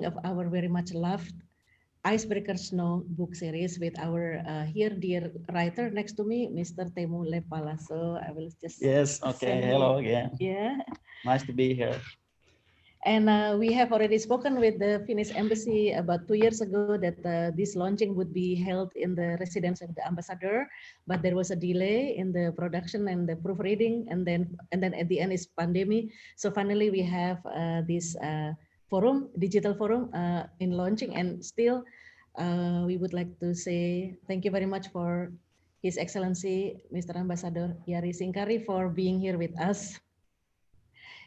of our very much loved Icebreaker Snow book series with our here dear writer next to me, Mr. Temu Lepala. So I will just Yes. Okay. Hello again. Yeah. Nice to be here. And we have already spoken with the Finnish embassy about 2 years ago that this launching would be held in the residence of the ambassador, but there was a delay in the production and the proofreading, and then at the end is pandemic. So finally we have this forum, digital forum in launching, and still we would like to say thank you very much for His Excellency Mr. Ambassador Yari Singkari for being here with us.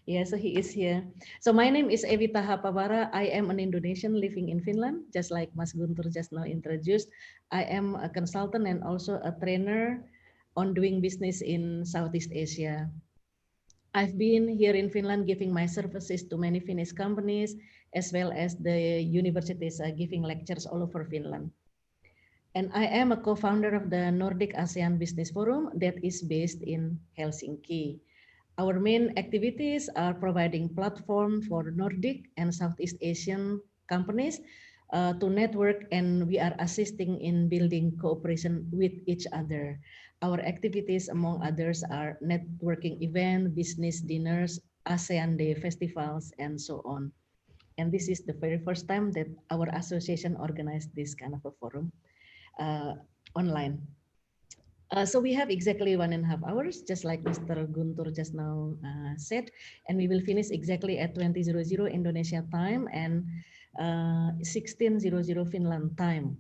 Yeah, so he is here. So my name is Evita Hapawara. I am an Indonesian living in Finland, just like Mas Guntur just now introduced. I am a consultant and also a trainer on doing business in Southeast Asia. I've been here in Finland giving my services to many Finnish companies, as well as the universities giving lectures all over Finland. And I am a co-founder of the Nordic ASEAN Business Forum that is based in Helsinki. Our main activities are providing platform for Nordic and Southeast Asian companies to network, and we are assisting in building cooperation with each other. Our activities, among others, are networking event, business dinners, ASEAN Day festivals, and so on. And this is the very first time that our association organized this kind of a forum online. So we have exactly 1.5 hours, just like Mr. Guntur just now said, and we will finish exactly at 20:00 Indonesia time and 16:00 Finland time.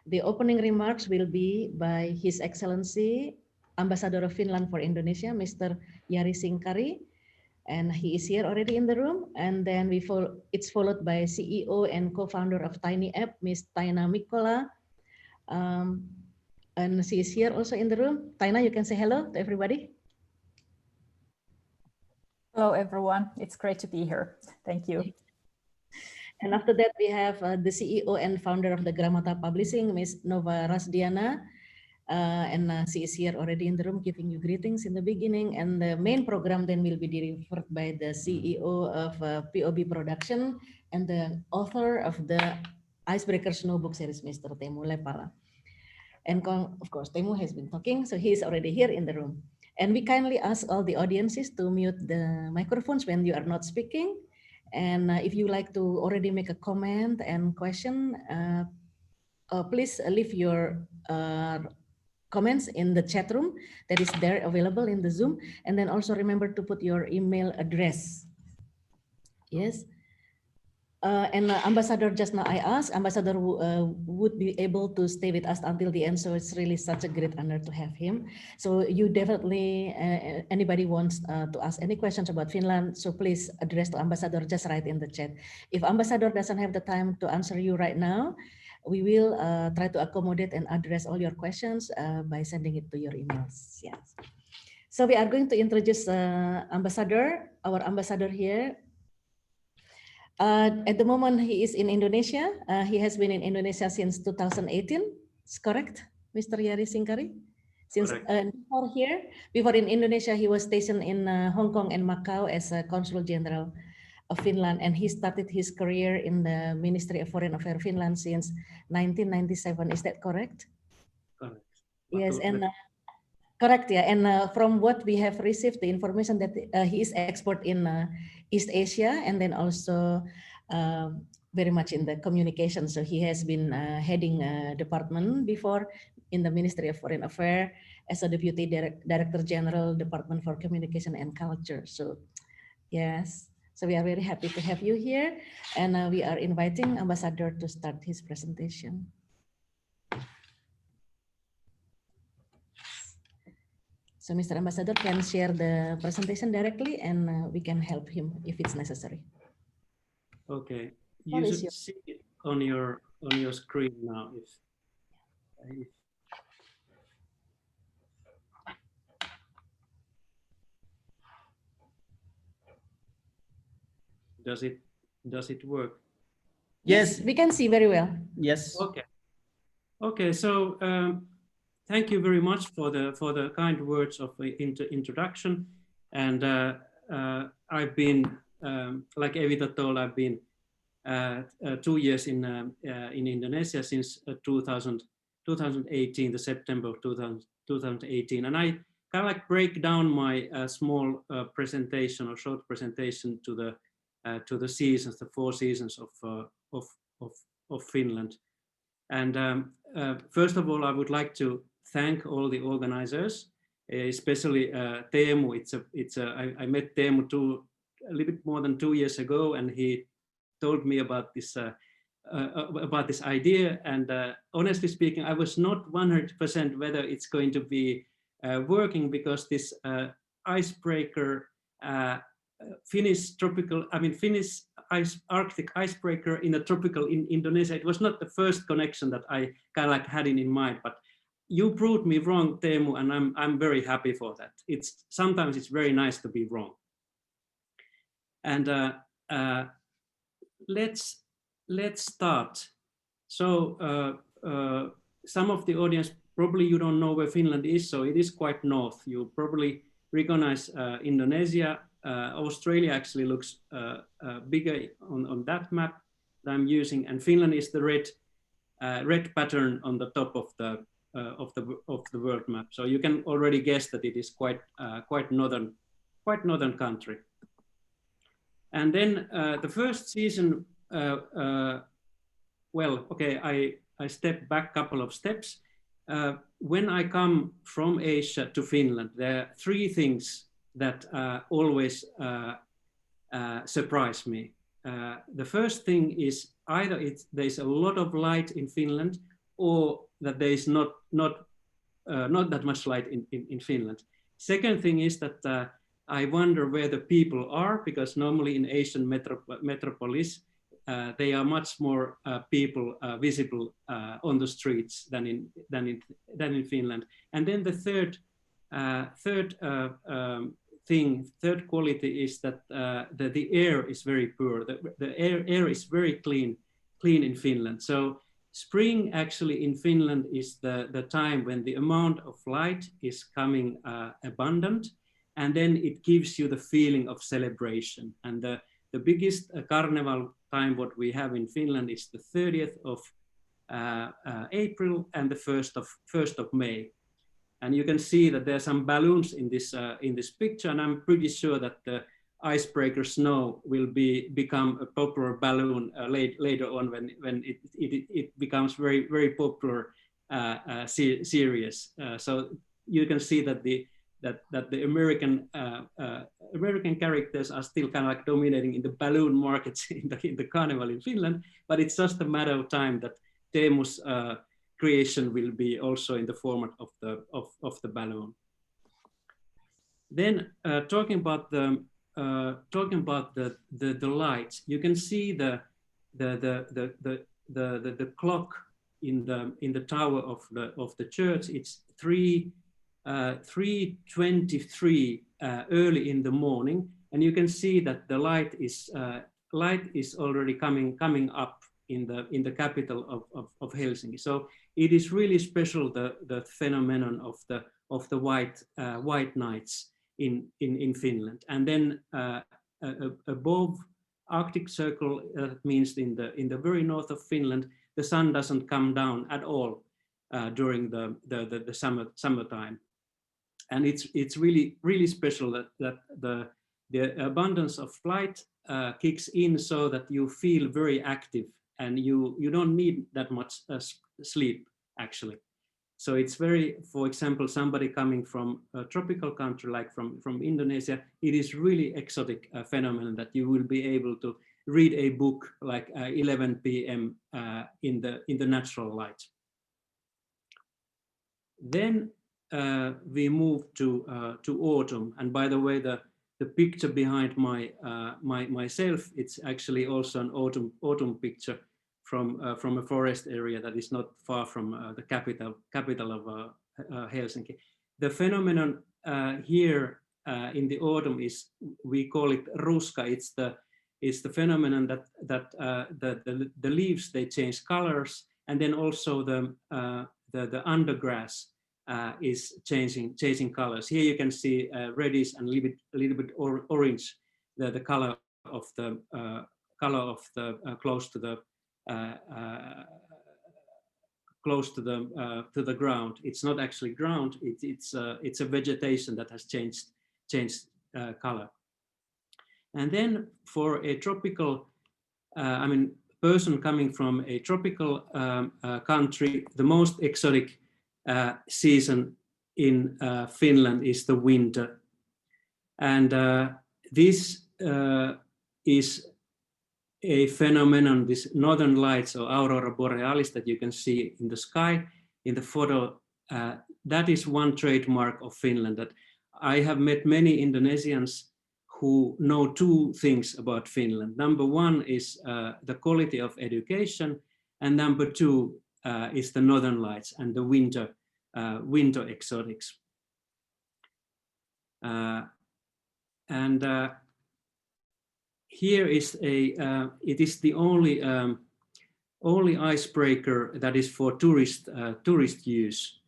The opening remarks will be by His Excellency Ambassador of Finland for Indonesia, Mr. Yari Singkari, and he is here already in the room. And then it's followed by CEO and co-founder of Tiny App, Ms. Taina Mikkola. And she is here also in the room. Taina, you can say hello to everybody. Hello, everyone. It's great to be here. Thank you. And after that, we have the CEO and founder of the Gramata Publishing, Ms. Nova Rasdiana. And she is here already in the room giving you greetings in the beginning. And the main program then will be delivered by the CEO of POB Production and the author of the Icebreaker Snow book series, Mr. Temu Lepala. And of course, Temu has been talking, so he is already here in the room. And we kindly ask all the audiences to mute the microphones when you are not speaking. And if you like to already make a comment and question, please leave your comments in the chat room that is there available in the Zoom. And then also remember to put your email address. Yes. And Ambassador, just now I asked, Ambassador would be able to stay with us until the end. So it's really such a great honor to have him. So you definitely, anybody wants to ask any questions about Finland, so please address to Ambassador, just write in the chat. If Ambassador doesn't have the time to answer you right now, we will try to accommodate and address all your questions by sending it to your emails. Yes. So we are going to introduce Ambassador, our Ambassador here. At the moment, he is in Indonesia. He has been in Indonesia since 2018. It's correct, Mr. Yari Singkari? Since before in Indonesia, he was stationed in Hong Kong and Macau as a Consul General of Finland, and he started his career in the Ministry of Foreign Affairs Finland since 1997. Is that correct? Correct. Yes, and correct, yeah. And from what we have received, the information that he is expert in East Asia, and then also very much in the communication. So he has been heading a department before in the Ministry of Foreign Affairs as a Deputy Director General, Department for Communication and Culture. So yes, so we are very happy to have you here, and we are inviting Ambassador to start his presentation. So Mr. Ambassador can share the presentation directly, and we can help him if it's necessary. Okay, you should see it on your screen now. If does it work? Yes, we can see very well. Yes. Okay. So thank you very much for the kind words of introduction. And I've been, like Evita told, I've been 2 years in Indonesia since 2018, the September of 2018, and I kind of like break down my small presentation or short presentation to the seasons, the 4 seasons of Finland. And first of all, I would like to thank all the organizers, especially Teemu. I met Teemu a little bit more than 2 years ago, and he told me about this idea. And honestly speaking, I was not 100% whether it's going to be working, because this icebreaker, Finnish Arctic icebreaker in a tropical in Indonesia, it was not the first connection that I kind of like had in mind. But you proved me wrong, Teemu, and I'm very happy for that. Sometimes it's very nice to be wrong. And let's start. So some of the audience, probably you don't know where Finland is, so it is quite north. You probably recognize Indonesia. Australia actually looks bigger on that map that I'm using, and Finland is the red pattern on the top of the world map. So you can already guess that it is quite northern country. And then the first season, well, okay, I step back a couple of steps. When I come from Asia to Finland, there are 3 things that always surprise me. The first thing is either there's a lot of light in Finland, or that there is not that much light in Finland. Second thing is that I wonder where the people are, because normally in Asian metropolis, they are much more people visible on the streets than in Finland. And then the third quality is that the air is very pure. The air is very clean in Finland. So spring actually in Finland is the time when the amount of light is coming abundant, and then it gives you the feeling of celebration. And the biggest carnival time what we have in Finland is the 30th of April and the 1st of May. And you can see that there are some balloons in this picture, and I'm pretty sure that the icebreaker snow will become a popular balloon later on when it becomes very, very popular series. So you can see that the American characters are still kind of like dominating in the balloon markets in the carnival in Finland, but it's just a matter of time that Teemu's creation will be also in the format of the balloon. Then talking about the lights, you can see the clock in the tower of the church. It's 3:23 early in the morning, and you can see that the light is already coming up in the capital of Helsinki. So it is really special, the phenomenon of the white nights in Finland. And then above Arctic Circle, that means in the very north of Finland, the sun doesn't come down at all during the summertime. And it's really special that the abundance of light kicks in, so that you feel very active, and you don't need that much sleep actually. So it's very, for example, somebody coming from a tropical country like from Indonesia, it is really exotic phenomenon that you will be able to read a book like 11 p.m. in the natural light. Then we move to autumn, and by the way, the picture behind myself, it's actually also an autumn picture from a forest area that is not far from the capital of Helsinki. The phenomenon here in the autumn is, we call it ruska. It's the phenomenon that the leaves, they change colors, and then also the undergrass is changing colors. Here you can see reddish and a little bit orange, the color of color of the close to the ground. It's not actually ground. It's a vegetation that has changed color. And then for a tropical, person coming from a tropical country, the most exotic season in Finland is the winter. And this is a phenomenon, this northern lights or aurora borealis that you can see in the sky in the photo. That is one trademark of Finland, that I have met many Indonesians who know two things about Finland. Number one is the quality of education, and number two is the northern lights and the winter exotics. Here is it is the only icebreaker that is for tourist use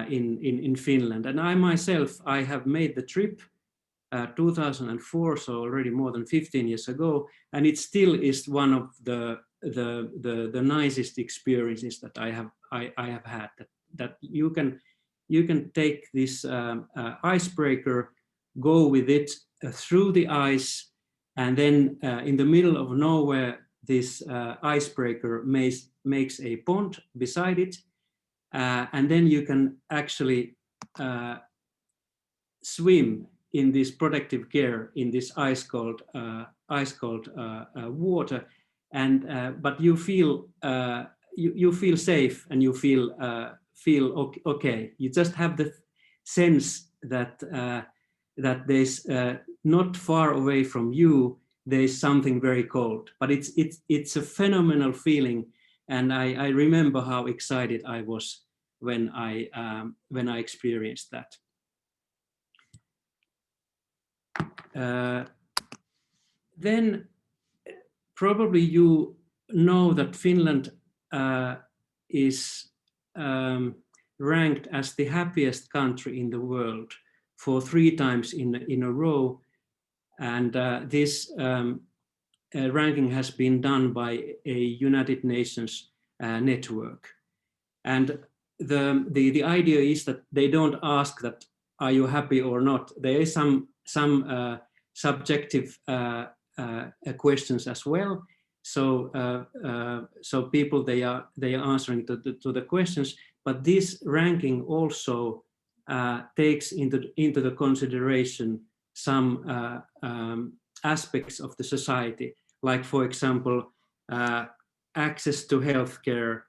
in Finland. And I myself, I have made the trip 2004, so already more than 15 years ago, and it still is one of the nicest experiences that I have had. That you can take this icebreaker, go with it through the ice, and then in the middle of nowhere, this icebreaker makes a pond beside it, and then you can actually swim in this protective gear in this ice cold water, and but you feel safe and you feel okay. You just have the sense that that there's not far away from you there is something very cold, but it's a phenomenal feeling, and I remember how excited I was when I experienced that. Then probably you know that Finland is ranked as the happiest country in the world for 3 times in a row, and this ranking has been done by a United Nations network. And the idea is that they don't ask that are you happy or not. There is some subjective questions as well. So so people they are answering to the questions, but this ranking also takes into the consideration some aspects of the society, like for example access to healthcare,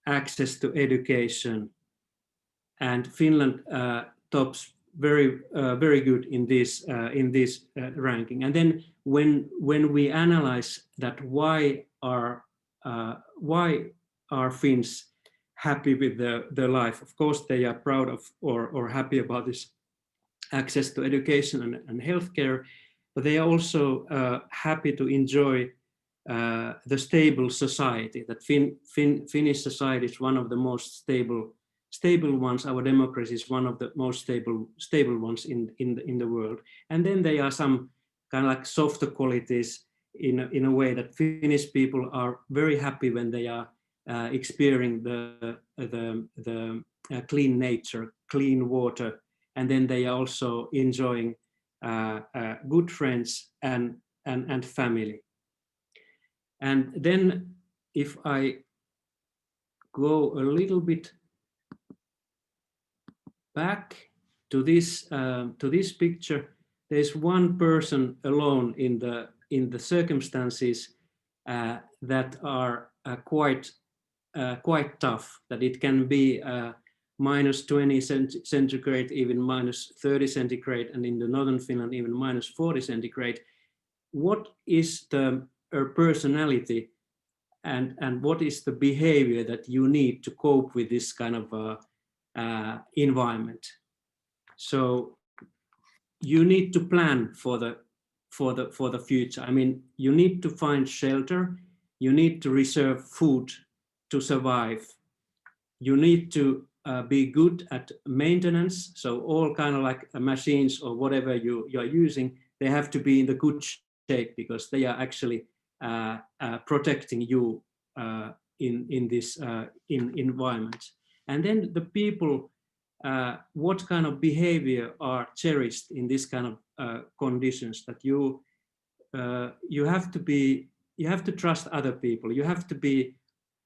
access to education, and Finland tops very good in this ranking. And then when we analyze that why are Finns happy with their life, of course they are proud of or happy about this access to education and healthcare, but they are also happy to enjoy the stable society. That Finnish society is one of the most stable ones. Our democracy is one of the most stable ones in the world. And then there are some kind of like softer qualities in a way that Finnish people are very happy when they are experiencing the clean nature, clean water, and then they are also enjoying good friends and family. And then if I go a little bit back to this picture, there's one person alone in the circumstances that are quite tough. That it can be -20 centigrade, even -30 centigrade, and in the northern Finland even -40 centigrade. What is the personality and what is the behavior that you need to cope with this kind of environment? So you need to plan for the future. I mean, you need to find shelter, you need to reserve food to survive, you need to be good at maintenance, so all kind of like machines or whatever you are using, they have to be in the good shape because they are actually protecting you in this environment. And then the people, what kind of behavior are cherished in this kind of conditions, that you have to trust other people, you have to be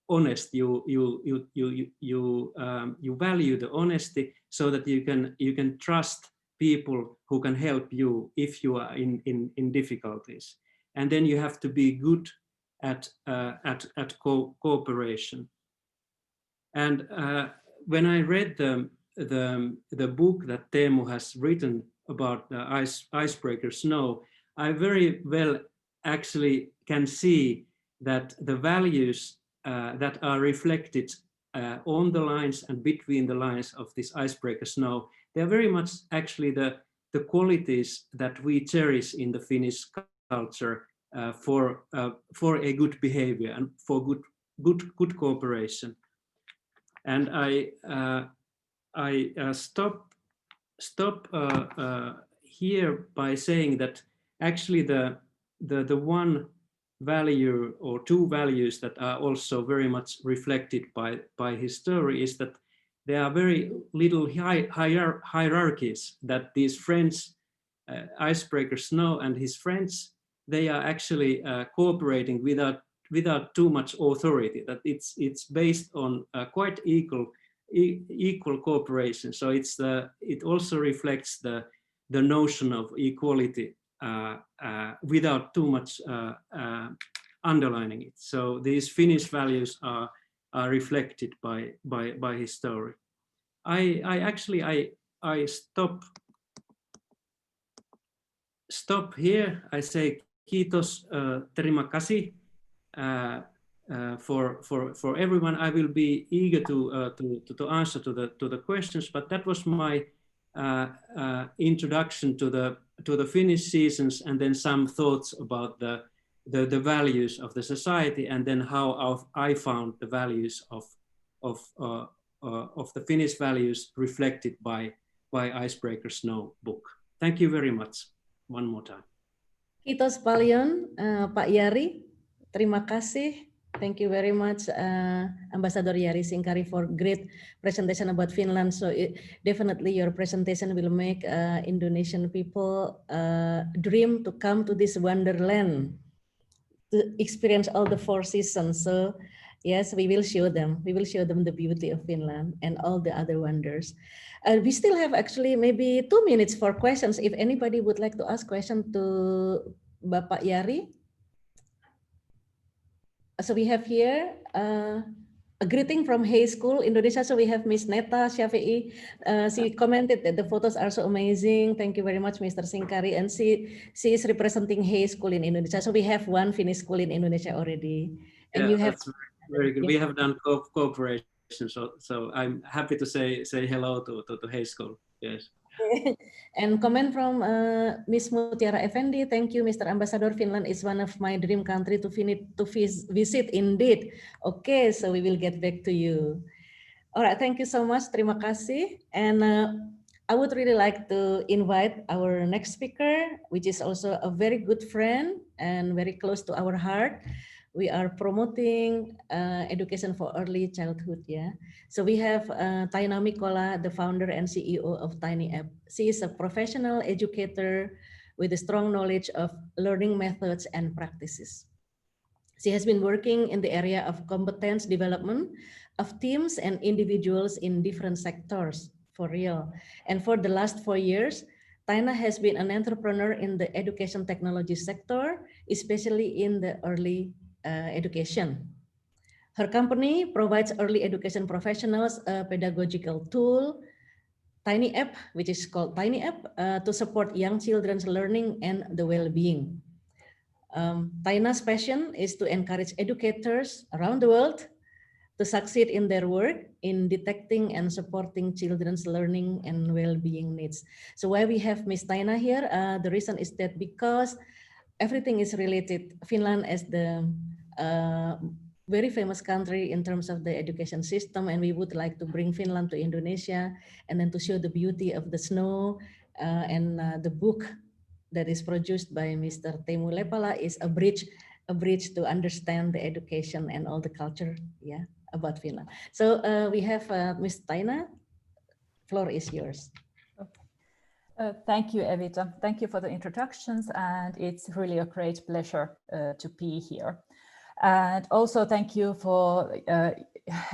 honest, you value the honesty, so that you can trust people who can help you if you are in difficulties. And then you have to be good at cooperation. And when I read the book that Teemu has written about the icebreaker snow, I very well actually can see that the values that are reflected on the lines and between the lines of this icebreaker snow, they are very much actually the qualities that we cherish in the Finnish culture for a good behavior and for good cooperation. And I stop here by saying that actually the one value or two values that are also very much reflected by his story is that there are very little hierarchies, that these friends, icebreaker Snow and his friends, they are actually cooperating without too much authority, that it's based on quite equal cooperation. So it also reflects the notion of equality without too much underlining it. So these Finnish values are reflected by his story. I stop here. I say kiitos, terima kasih for everyone. I will be eager to answer to the questions, but that was my introduction to the Finnish seasons, and then some thoughts about the values of the society, and then how I found the values of the Finnish values reflected by Icebreaker Snow book. Thank you very much one more time. Kiitos paljon, Pak Yari. Terima kasih. Thank you very much, Ambassador Yari Sinkari, for great presentation about Finland. So definitely your presentation will make Indonesian people dream to come to this wonderland, to experience all the 4 seasons. So yes, we will show them. We will show them the beauty of Finland and all the other wonders. We still have actually maybe 2 minutes for questions. If anybody would like to ask question to Bapak Yari. So we have here a greeting from Hay School, Indonesia. So we have Miss Neta Syafi'i. She commented that the photos are so amazing. Thank you very much, Mr. Sinkari. And she is representing Hay School in Indonesia. So we have one Finnish school in Indonesia already. And yeah, you have that's very good. We have done cooperation, so I'm happy to say hello to Hay School. Yes. And comment from Miss Mutiara Effendi. Thank you, Mr. Ambassador. Finland is one of my dream country to visit indeed. Okay, so we will get back to you. All right, thank you so much. Terima kasih. And I would really like to invite our next speaker, which is also a very good friend and very close to our heart. We are promoting education for early childhood. Yeah. So we have Taina Mikola, the founder and CEO of Tiny App. She is a professional educator with a strong knowledge of learning methods and practices. She has been working in the area of competence development of teams and individuals in different sectors, for real. And for the last 4 years, Taina has been an entrepreneur in the education technology sector, especially in the early education. Her company provides early education professionals a pedagogical tool, Tiny App, which is called Tiny App, to support young children's learning and the well-being. Taina's passion is to encourage educators around the world to succeed in their work in detecting and supporting children's learning and well-being needs. So why we have Miss Taina here, the reason is that because everything is related. Finland as the very famous country in terms of the education system, and we would like to bring Finland to Indonesia, and then to show the beauty of the snow. And the book that is produced by Mr. Teemu Lepala is a bridge a bridge to understand the education and all the culture, yeah, about Finland. So we have Ms. Taina. Floor is yours. Thank you, Evita. Thank you for the introductions, and it's really a great pleasure to be here. And also thank you for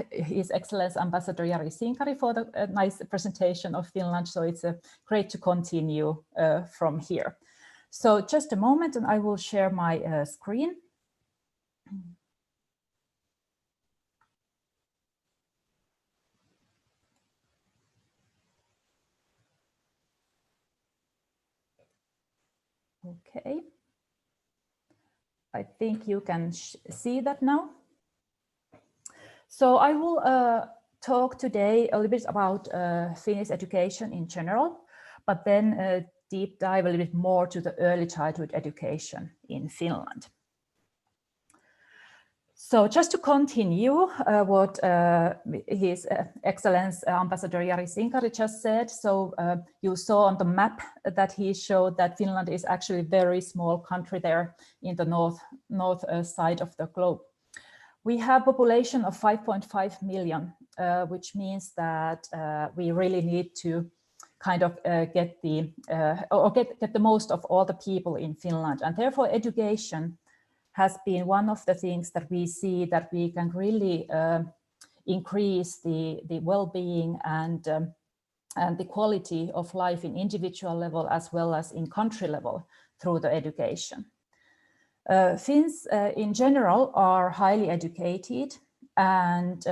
His Excellency Ambassador Jari Sinkari for the nice presentation of Finland. So it's great to continue from here. So just a moment and I will share my screen. Okay. I think you can see that now. So I will talk today a little bit about Finnish education in general, but then deep dive a little bit more to the early childhood education in Finland. So just to continue what His Excellency Ambassador Jari Sinkari just said, so you saw on the map that he showed that Finland is actually a very small country there in the north side of the globe. We have a population of 5.5 million, which means that we really need to kind of get the most of all the people in Finland, and therefore education has been one of the things that we see that we can really increase the well-being and the quality of life in individual level as well as in country level through the education. Finns in general are highly educated, and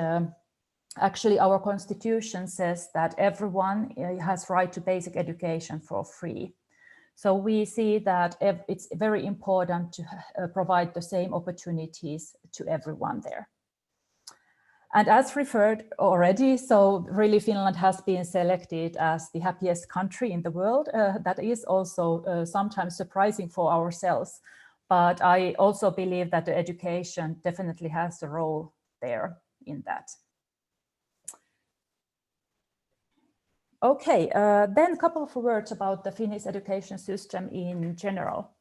actually our constitution says that everyone has right to basic education for free. So we see that it's very important to provide the same opportunities to everyone there. And as referred already, so really Finland has been selected as the happiest country in the world. That is also sometimes surprising for ourselves, but I also believe that the education definitely has a role there in that. Okay, then a couple of words about the Finnish education system in general.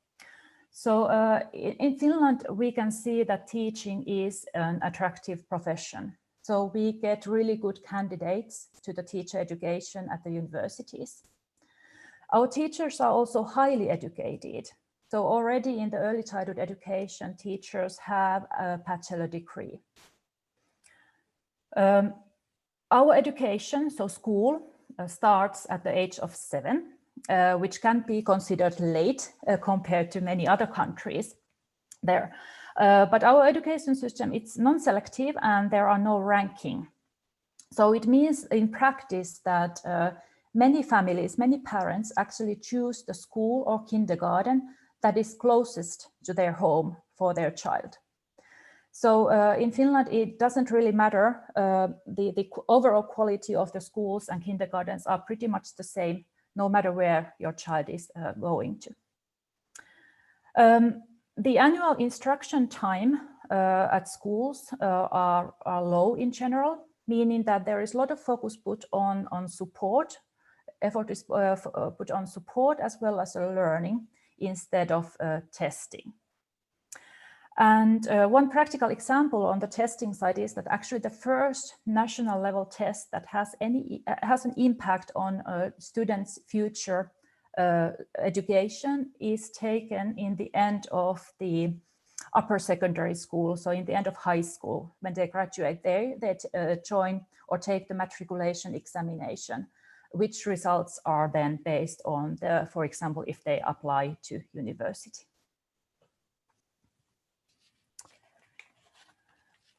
So in Finland, we can see that teaching is an attractive profession. So we get really good candidates to the teacher education at the universities. Our teachers are also highly educated. So already in the early childhood education, teachers have a bachelor degree. Our education, so school, starts at the age of 7, which can be considered late compared to many other countries there. But our education system, it's non-selective and there are no ranking. So it means in practice that many families, many parents actually choose the school or kindergarten that is closest to their home for their child. So in Finland, it doesn't really matter. The overall quality of the schools and kindergartens are pretty much the same, no matter where your child is going to. The annual instruction time at schools are low in general, meaning that there is a lot of focus put on support. Effort is put on support as well as learning instead of testing. And one practical example on the testing side is that actually the first national level test that has an impact on students' future education is taken in the end of the upper secondary school, so in the end of high school. When they graduate there, they join or take the matriculation examination, which results are then based on for example, if they apply to university.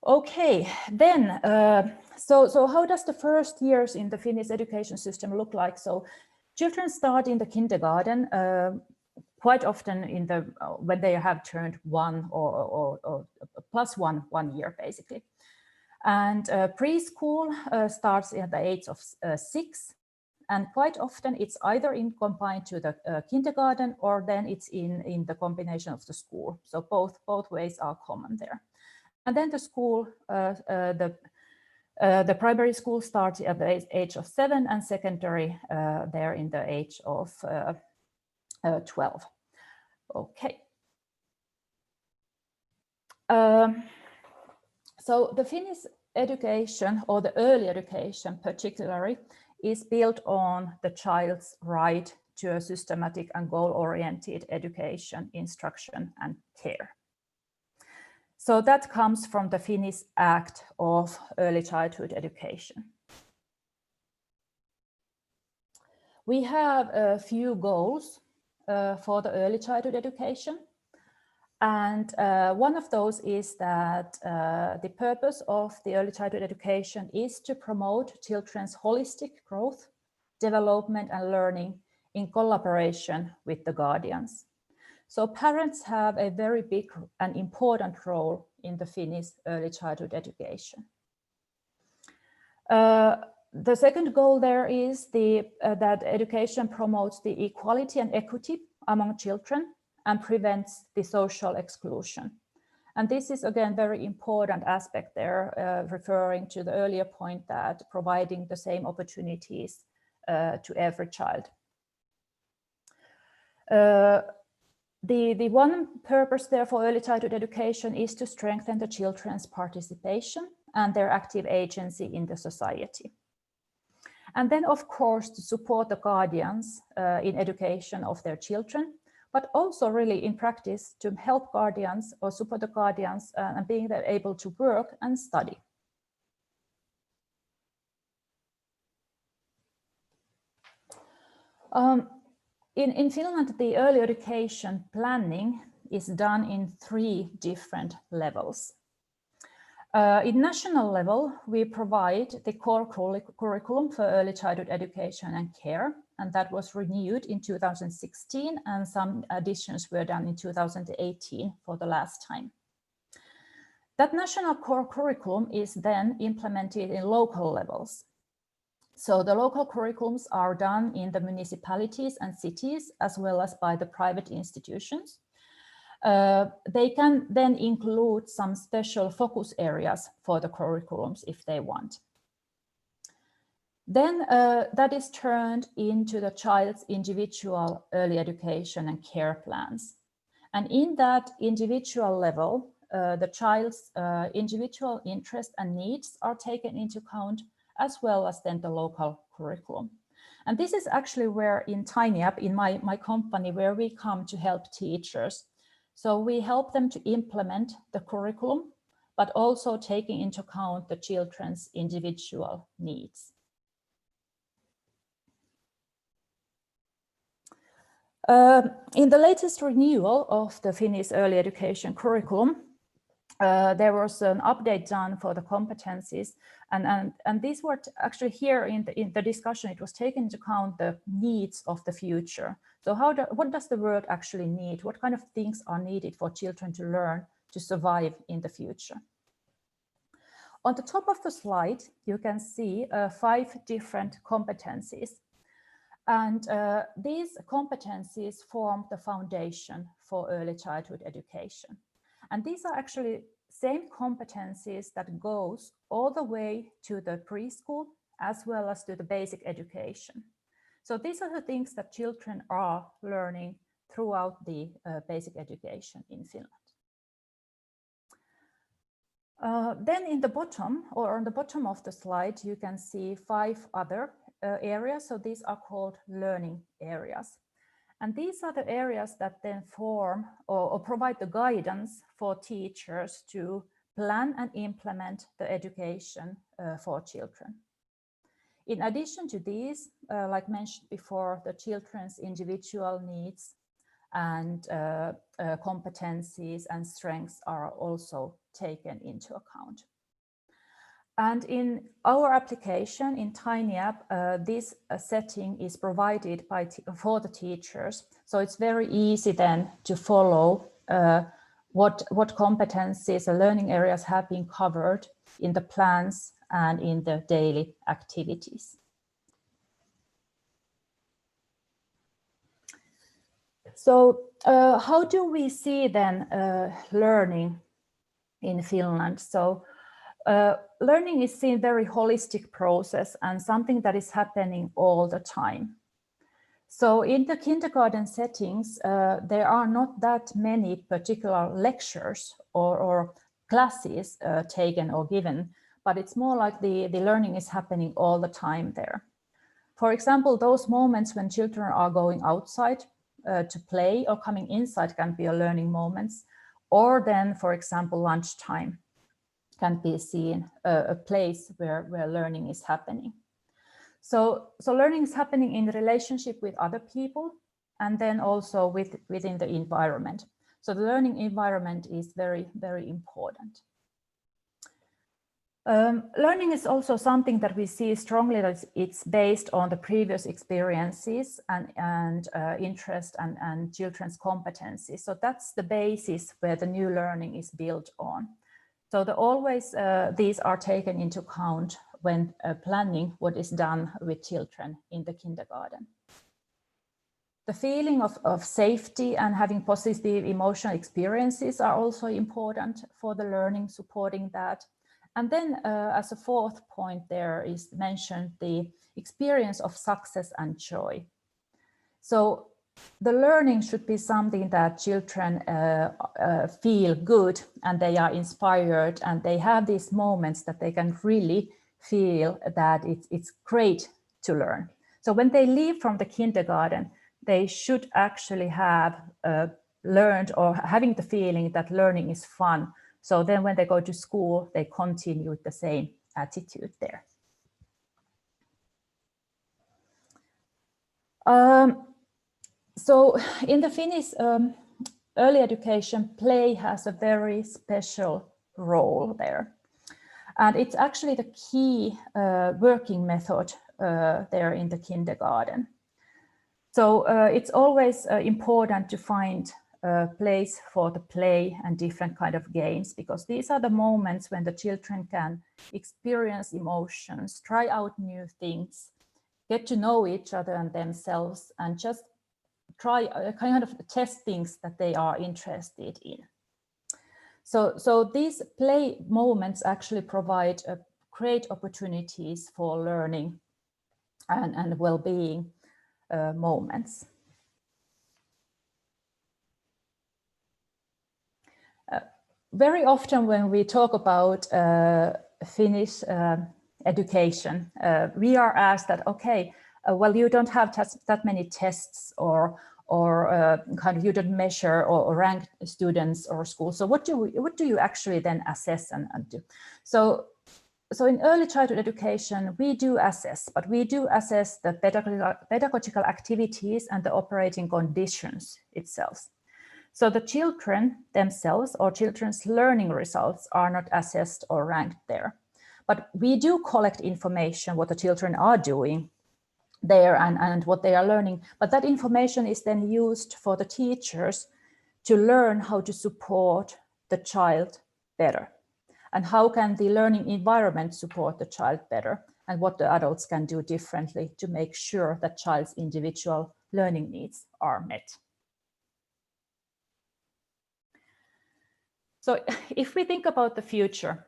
Okay, then, so how does the first years in the Finnish education system look like? So children start in the kindergarten quite often when they have turned 1 or plus one year, basically. And preschool starts at the age of 6. And quite often it's either combined to the kindergarten or then it's in the combination of the school. So both ways are common there. And then the school, the primary school starts at the age of 7 and secondary there in the age of 12. Okay. So the Finnish education, or the early education particularly, is built on the child's right to a systematic and goal-oriented education, instruction, and care. So that comes from the Finnish Act of Early Childhood Education. We have a few goals for the early childhood education. And one of those is that the purpose of the early childhood education is to promote children's holistic growth, development, and learning in collaboration with the guardians. So parents have a very big and important role in the Finnish early childhood education. The second goal there is that education promotes the equality and equity among children and prevents the social exclusion. And this is again very important aspect there, referring to the earlier point that providing the same opportunities to every child. The one purpose there for early childhood education is to strengthen the children's participation and their active agency in the society. And then, of course, to support the guardians in education of their children, but also really in practice to help guardians or support the guardians and being able to work and study. In Finland, the early education planning is done in 3 different levels. In national level, we provide the core curriculum for early childhood education and care, and that was renewed in 2016, and some additions were done in 2018 for the last time. That national core curriculum is then implemented in local levels. So the local curriculums are done in the municipalities and cities, as well as by the private institutions. They can then include some special focus areas for the curriculums if they want. Then that is turned into the child's individual early education and care plans. And in that individual level, the child's individual interests and needs are taken into account, as well as then the local curriculum. And this is actually where in TinyUp, in my company, where we come to help teachers. So we help them to implement the curriculum, but also taking into account the children's individual needs. In the latest renewal of the Finnish early education curriculum, there was an update done for the competencies, and these were actually here in the discussion. It was taken into account the needs of the future. So what does the world actually need? What kind of things are needed for children to learn to survive in the future? On the top of the slide, you can see 5 different competencies. And these competencies form the foundation for early childhood education. And these are actually same competencies that goes all the way to the preschool as well as to the basic education. So these are the things that children are learning throughout the basic education in Finland. Then in the bottom, or on the bottom of the slide, you can see 5 other areas. So these are called learning areas. And these are the areas that then form or provide the guidance for teachers to plan and implement the education for children. In addition to these, like mentioned before, the children's individual needs and competencies and strengths are also taken into account. And in our application in TinyUp, this setting is provided for the teachers. So it's very easy then to follow what competencies and learning areas have been covered in the plans and in the daily activities. So how do we see then learning in Finland? So learning is seen very holistic process and something that is happening all the time. So in the kindergarten settings, there are not that many particular lectures or classes taken or given, but it's more like the learning is happening all the time there. For example, those moments when children are going outside to play or coming inside can be a learning moments, or then, for example, lunchtime can be seen a place where learning is happening. So learning is happening in relationship with other people, and then also within the environment. So the learning environment is very, very important. Learning is also something that we see strongly that it's based on the previous experiences and interest and children's competencies. So that's the basis where the new learning is built on. So always these are taken into account when planning what is done with children in the kindergarten. The feeling of safety and having positive emotional experiences are also important for the learning, supporting that. And then as a fourth point, there is mentioned the experience of success and joy. So the learning should be something that children feel good and they are inspired and they have these moments that they can really feel that it's great to learn. So when they leave from the kindergarten, they should actually have learned or having the feeling that learning is fun. So then when they go to school, they continue with the same attitude there. So in the Finnish early education, play has a very special role there. And it's actually the key working method there in the kindergarten. So it's always important to find a place for the play and different kind of games, because these are the moments when the children can experience emotions, try out new things, get to know each other and themselves, and just try kind of test things that they are interested in. So these play moments actually provide great opportunities for learning and well-being moments. Very often when we talk about Finnish education, we are asked that, okay, well, you don't have that many tests or kind of you don't measure or rank students or schools. So what do you actually then assess and do? So in early childhood education, we do assess, but we do assess the pedagogical activities and the operating conditions itself. So the children themselves or children's learning results are not assessed or ranked there. But we do collect information what the children are doing there and what they are learning. But that information is then used for the teachers to learn how to support the child better. And how can the learning environment support the child better, and what the adults can do differently to make sure that child's individual learning needs are met. So if we think about the future,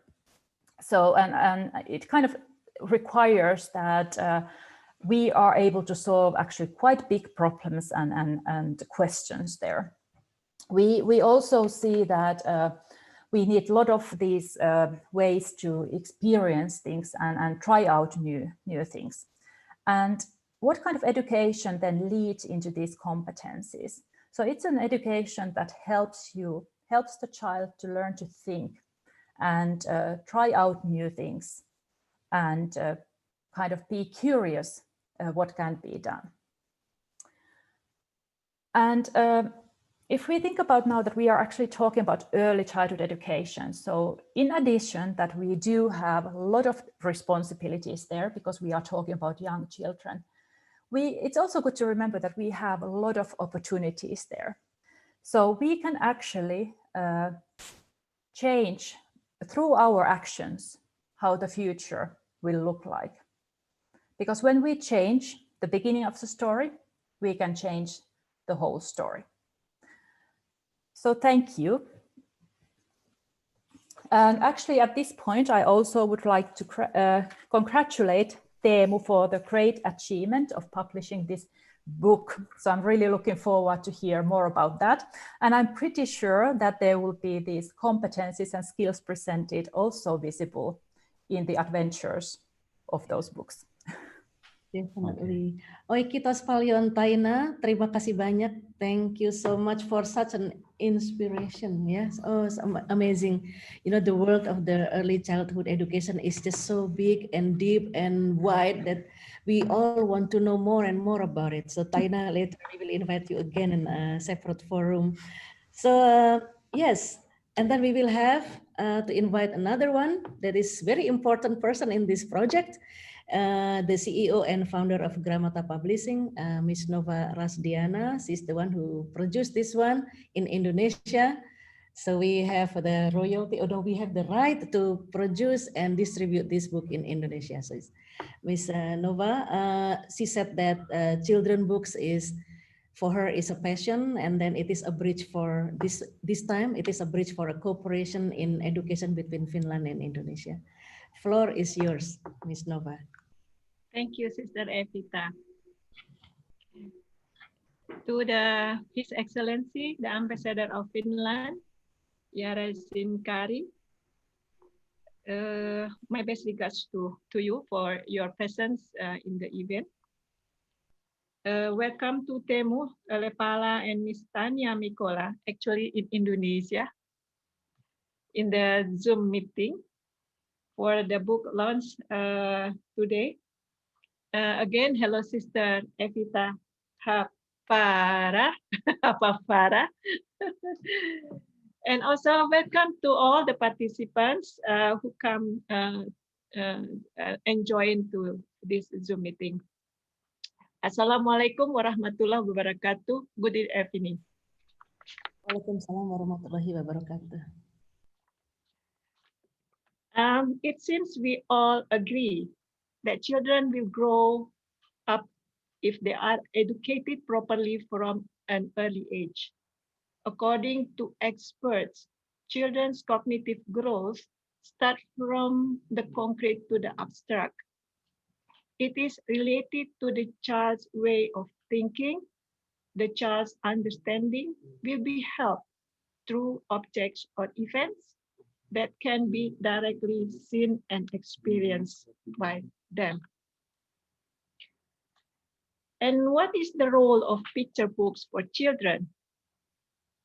so and it kind of requires that we are able to solve actually quite big problems and questions there. We also see that we need a lot of these ways to experience things and try out new things. And what kind of education then leads into these competencies? So it's an education that helps the child to learn to think and try out new things and kind of be curious what can be done. And if we think about now that we are actually talking about early childhood education, so in addition that we do have a lot of responsibilities there because we are talking about young children, it's also good to remember that we have a lot of opportunities there. So we can actually change through our actions how the future will look like. Because when we change the beginning of the story, we can change the whole story. So thank you. And actually at this point, I also would like to congratulate Teemu for the great achievement of publishing this book. So I'm really looking forward to hear more about that. And I'm pretty sure that there will be these competencies and skills presented also visible in the adventures of those books. Definitely. Oikitos palion Taina, terima kasih banyak. Thank you so much for such an inspiration. Yes, oh, it's amazing. You know, the world of the early childhood education is just so big and deep and wide that we all want to know more and more about it. So Taina, later we will invite you again in a separate forum. So yes, and then we will have to invite another one that is very important person in this project. The CEO and founder of Gramata Publishing, Ms. Nova Rasdiana. She's the one who produced this one in Indonesia. So we have the royalty, although we have the right to produce and distribute this book in Indonesia. So Ms. Nova, she said that children books is, for her, is a passion, and then it is a bridge for this time. It is a bridge for a cooperation in education between Finland and Indonesia. Floor is yours, Ms. Nova. Thank you, Sister Evita. To His Excellency, the Ambassador of Finland, Jari Sinkari, my best regards to you for your presence in the event. Welcome to Temu Lepala and Miss Tanya Mikola, actually in Indonesia, in the Zoom meeting for the book launch today. Again, hello, Sister Evita Hapara, and also welcome to all the participants who come and join to this Zoom meeting. Assalamualaikum warahmatullahi wabarakatuh. Good evening. Waalaikumsalam warahmatullahi wabarakatuh. It seems we all agree that children will grow up if they are educated properly from an early age. According to experts, children's cognitive growth starts from the concrete to the abstract. It is related to the child's way of thinking. The child's understanding will be helped through objects or events that can be directly seen and experienced by them. And what is the role of picture books for children?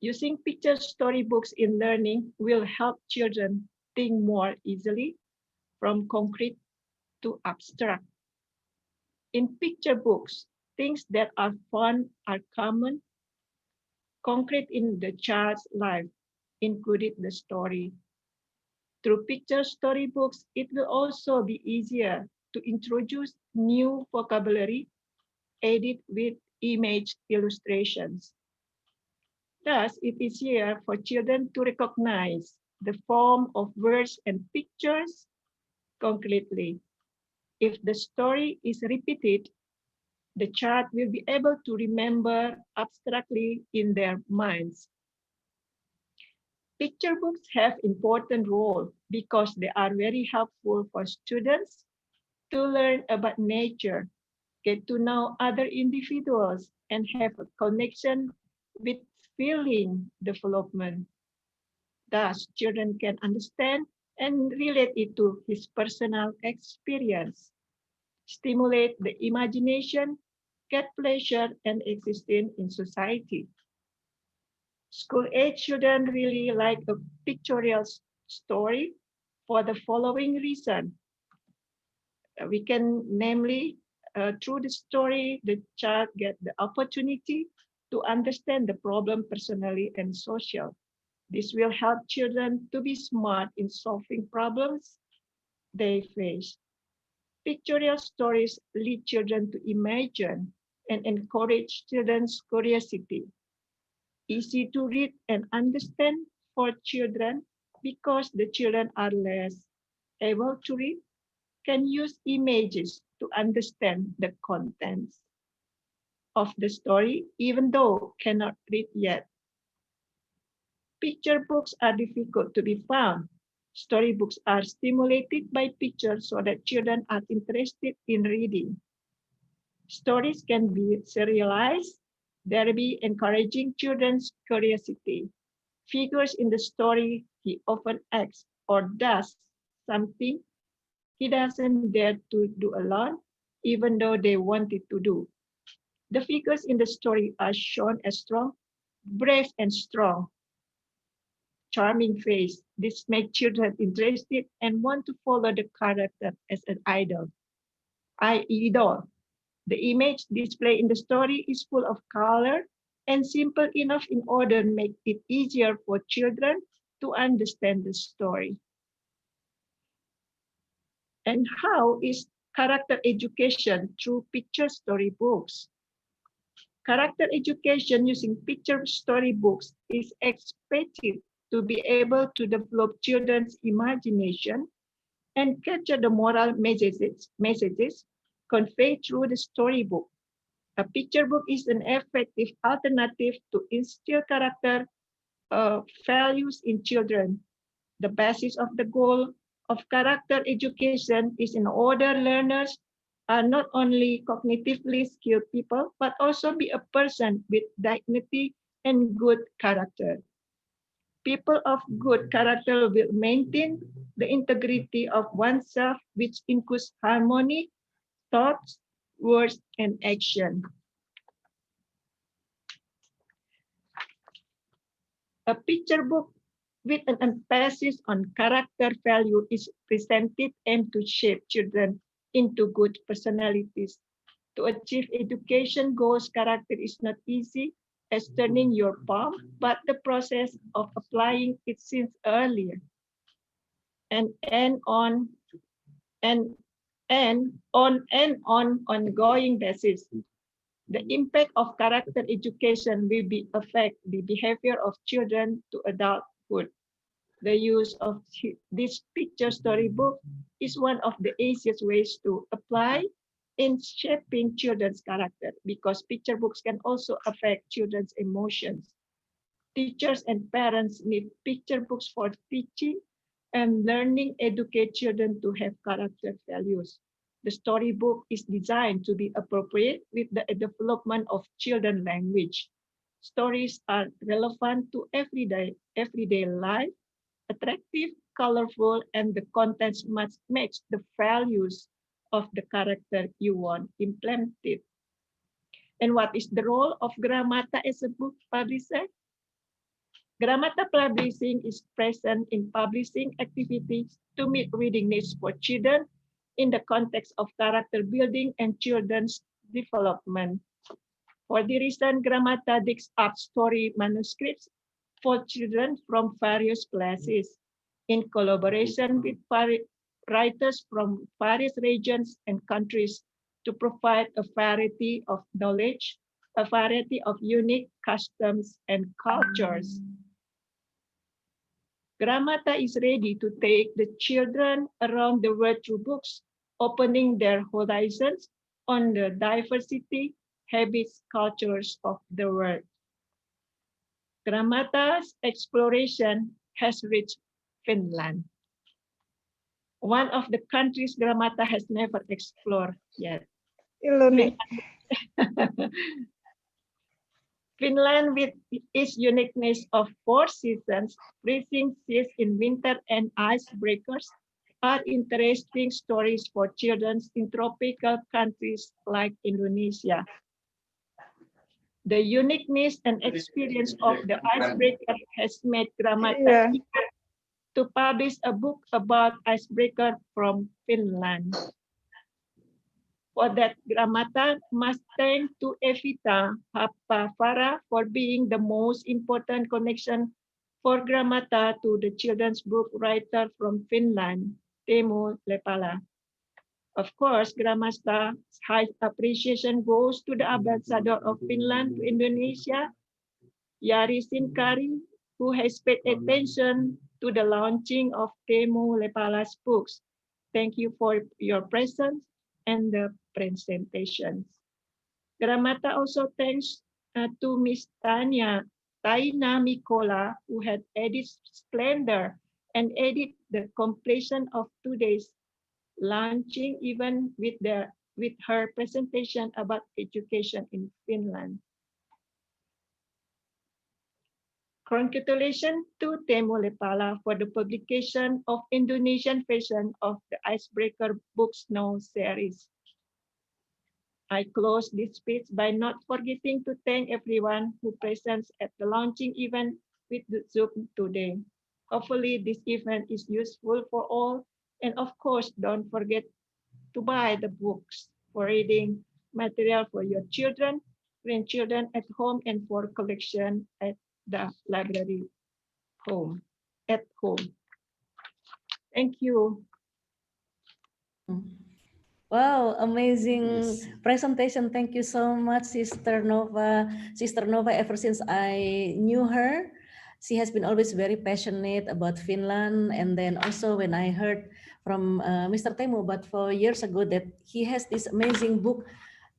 Using picture storybooks in learning will help children think more easily from concrete to abstract. In picture books, things that are fun are common, concrete in the child's life, including the story. Through picture storybooks, it will also be easier to introduce new vocabulary aided with image illustrations. Thus, it is easier for children to recognize the form of words and pictures concretely. If the story is repeated, the child will be able to remember abstractly in their minds. Picture books have important role because they are very helpful for students to learn about nature, get to know other individuals, and have a connection with feeling development. Thus, children can understand and relate it to his personal experience, stimulate the imagination, get pleasure, and existing in society. School-age children really like a pictorial story for the following reason. We can namely, through the story, the child get the opportunity to understand the problem personally and social. This will help children to be smart in solving problems they face. Pictorial stories lead children to imagine and encourage children's curiosity. Easy to read and understand for children because the children are less able to read, can use images to understand the contents of the story, even though cannot read yet. Picture books are difficult to be found. Storybooks are stimulated by pictures so that children are interested in reading. Stories can be serialized, thereby encouraging children's curiosity. Figures in the story, he often acts or does something he doesn't dare to do alone, even though they wanted to do. The figures in the story are shown as strong, brave and strong, charming face. This makes children interested and want to follow the character as an idol. Idol. The image displayed in the story is full of color and simple enough in order to make it easier for children to understand the story. And how is character education through picture storybooks? Character education using picture storybooks is expected to be able to develop children's imagination and capture the moral messages conveyed through the storybook. A picture book is an effective alternative to instill character values in children. The basis of the goal of character education is in order learners are not only cognitively skilled people, but also be a person with dignity and good character. People of good character will maintain the integrity of oneself, which includes harmony, thoughts, words, and action. A picture book with an emphasis on character value is presented aimed to shape children into good personalities. To achieve education goals, character is not easy as turning your palm, but the process of applying it since earlier and on ongoing basis. The impact of character education will affect the behavior of children to adulthood. The use of this picture storybook is one of the easiest ways to apply in shaping children's character because picture books can also affect children's emotions. Teachers and parents need picture books for teaching and learning educate children to have character values. The storybook is designed to be appropriate with the development of children's language. Stories are relevant to everyday life, attractive, colorful, and the contents must match the values of the character you want implemented. And what is the role of Grammata as a book publisher? Grammata Publishing is present in publishing activities to meet reading needs for children in the context of character building and children's development. For the reason, Grammata digs up story manuscripts for children from various places in collaboration with writers from various regions and countries to provide a variety of knowledge, a variety of unique customs and cultures. Grammata is ready to take the children around the world through books, opening their horizons on the diversity, habits, cultures of the world. Grammata's exploration has reached Finland, one of the countries Grammata has never explored yet. Finland, with its uniqueness of 4 seasons, freezing seas in winter and icebreakers, are interesting stories for children in tropical countries like Indonesia. The uniqueness and experience of the icebreaker has made Grammata eager to publish a book about icebreaker from Finland. For that, Grammata must thank to Evita Happavara for being the most important connection for Grammata to the children's book writer from Finland, Teemu Lepala. Of course, Grammata's high appreciation goes to the ambassador of Finland to Indonesia, Jari Sinkari, who has paid attention to the launching of Teemu Lepala's books. Thank you for your presence and the presentations. Grammata also thanks to Miss Taina Mikola, who had added splendor and added the completion of today's launching even with the with her presentation about education in Finland. Congratulations to Teemu Lepala for the publication of Indonesian version of the Icebreaker Book Snow series. I close this speech by not forgetting to thank everyone who presents at the launching event with the Zoom today. Hopefully this event is useful for all, and of course, don't forget to buy the books for reading material for your children, grandchildren at home, and for collection at the library at home. Thank you. Wow, amazing Yes. presentation. Thank you so much, Sister Nova. Sister Nova, ever since I knew her, she has been always very passionate about Finland. And then also when I heard from Mr. Teemu, but 4 years ago, that he has this amazing book,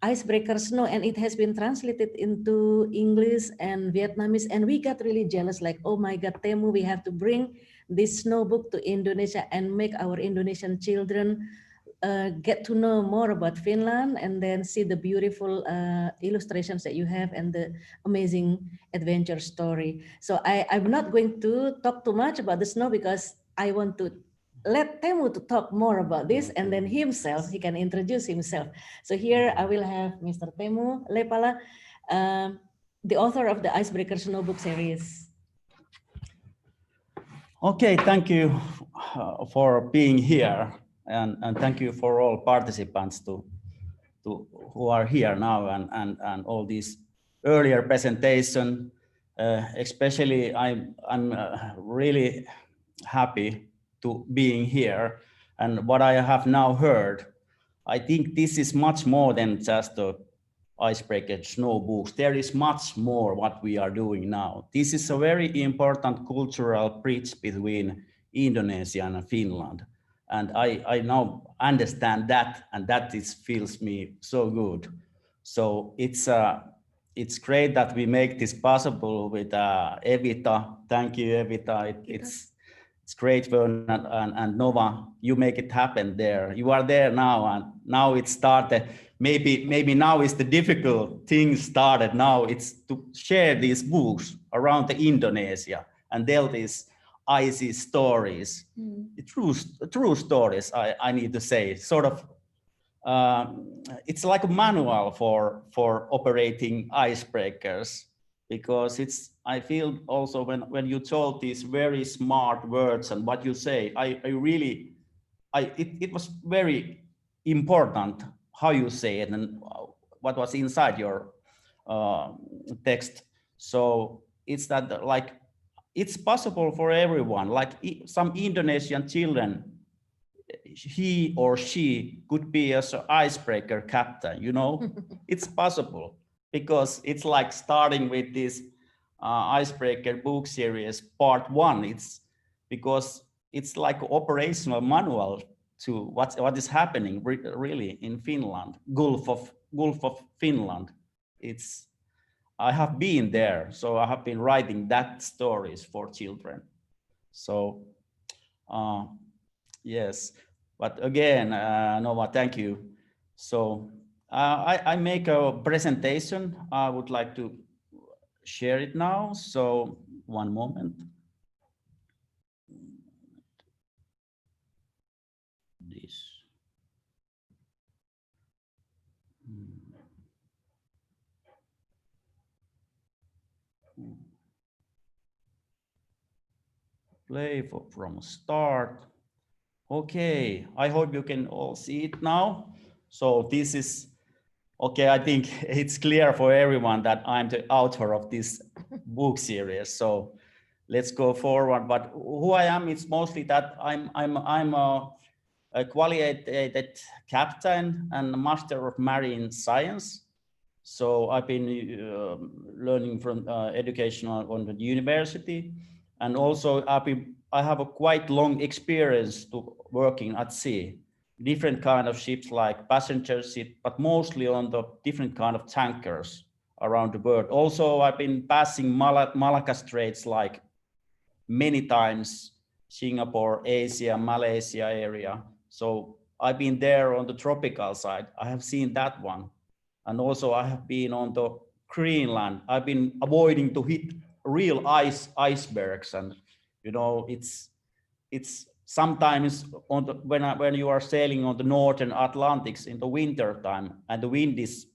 Icebreaker Snow, and it has been translated into English and Vietnamese. And we got really jealous, like, oh my God, Teemu, we have to bring this snow book to Indonesia and make our Indonesian children get to know more about Finland, and then see the beautiful illustrations that you have and the amazing adventure story. So I'm not going to talk too much about the snow because I want to let Teemu to talk more about this, and then himself, he can introduce himself. So here I will have Mr. Teemu Lepala, the author of the Icebreaker Snow book series. Okay, thank you for being here, and thank you for all participants who are here now, and all these earlier presentation. Especially, I'm really happy to being here, and what I have now heard, I think this is much more than just a Icebreaker Snow books. There is much more what we are doing now. This is a very important cultural bridge between Indonesia and Finland. And I now understand that, and that feels me so good. So it's great that we make this possible with Evita. Thank you, Evita. It's great, and Nova, you make it happen there. You are there now, and now it started. Maybe now is the difficult thing started. Now it's to share these books around the Indonesia and tell these icy stories, true stories. I need to say, sort of. It's like a manual for operating icebreakers, because I feel also when you told these very smart words and what you say, it was very important how you say it and what was inside your text. So it's that, like, it's possible for everyone, like some Indonesian children, he or she could be as an icebreaker captain, you know. It's possible, because it's like starting with this Icebreaker book series part 1. It's because it's like operational manual to what is happening really in Finland, Gulf of Finland. I have been there, so I have been writing that stories for children. So yes, but again, Nova, thank you. So I make a presentation. I would like to share it now. So one moment. This. Play from start. Okay, I hope you can all see it now. So this is, okay, I think it's clear for everyone that I'm the author of this book series. So let's go forward. But who I am, it's mostly that I'm a qualified captain and master of marine science. So I've been learning from education on the university, and also I have a quite long experience to working at sea, different kind of ships like passenger ship, but mostly on the different kind of tankers around the world. Also, I've been passing Malacca Straits like many times, Singapore, Asia, Malaysia area. So I've been there on the tropical side. I have seen that one. And also I have been on the Greenland. I've been avoiding to hit real icebergs. And, you know, it's sometimes on the, when you are sailing on the Northern Atlantics in the winter time and the wind is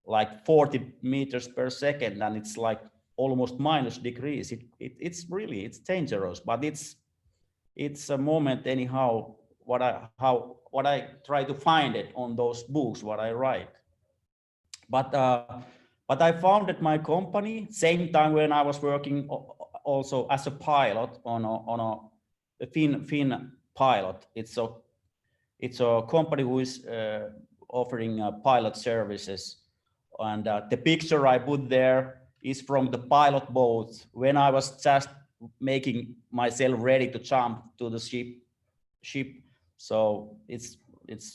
like 40 meters per second and it's like almost minus degrees. It's dangerous, but it's a moment anyhow. What I try to find it on those books what I write. But I founded my company same time when I was working also as a pilot on a Finn pilot. It's a company who is offering pilot services. And the picture I put there is from the pilot boat when I was just making myself ready to jump to the ship. So it's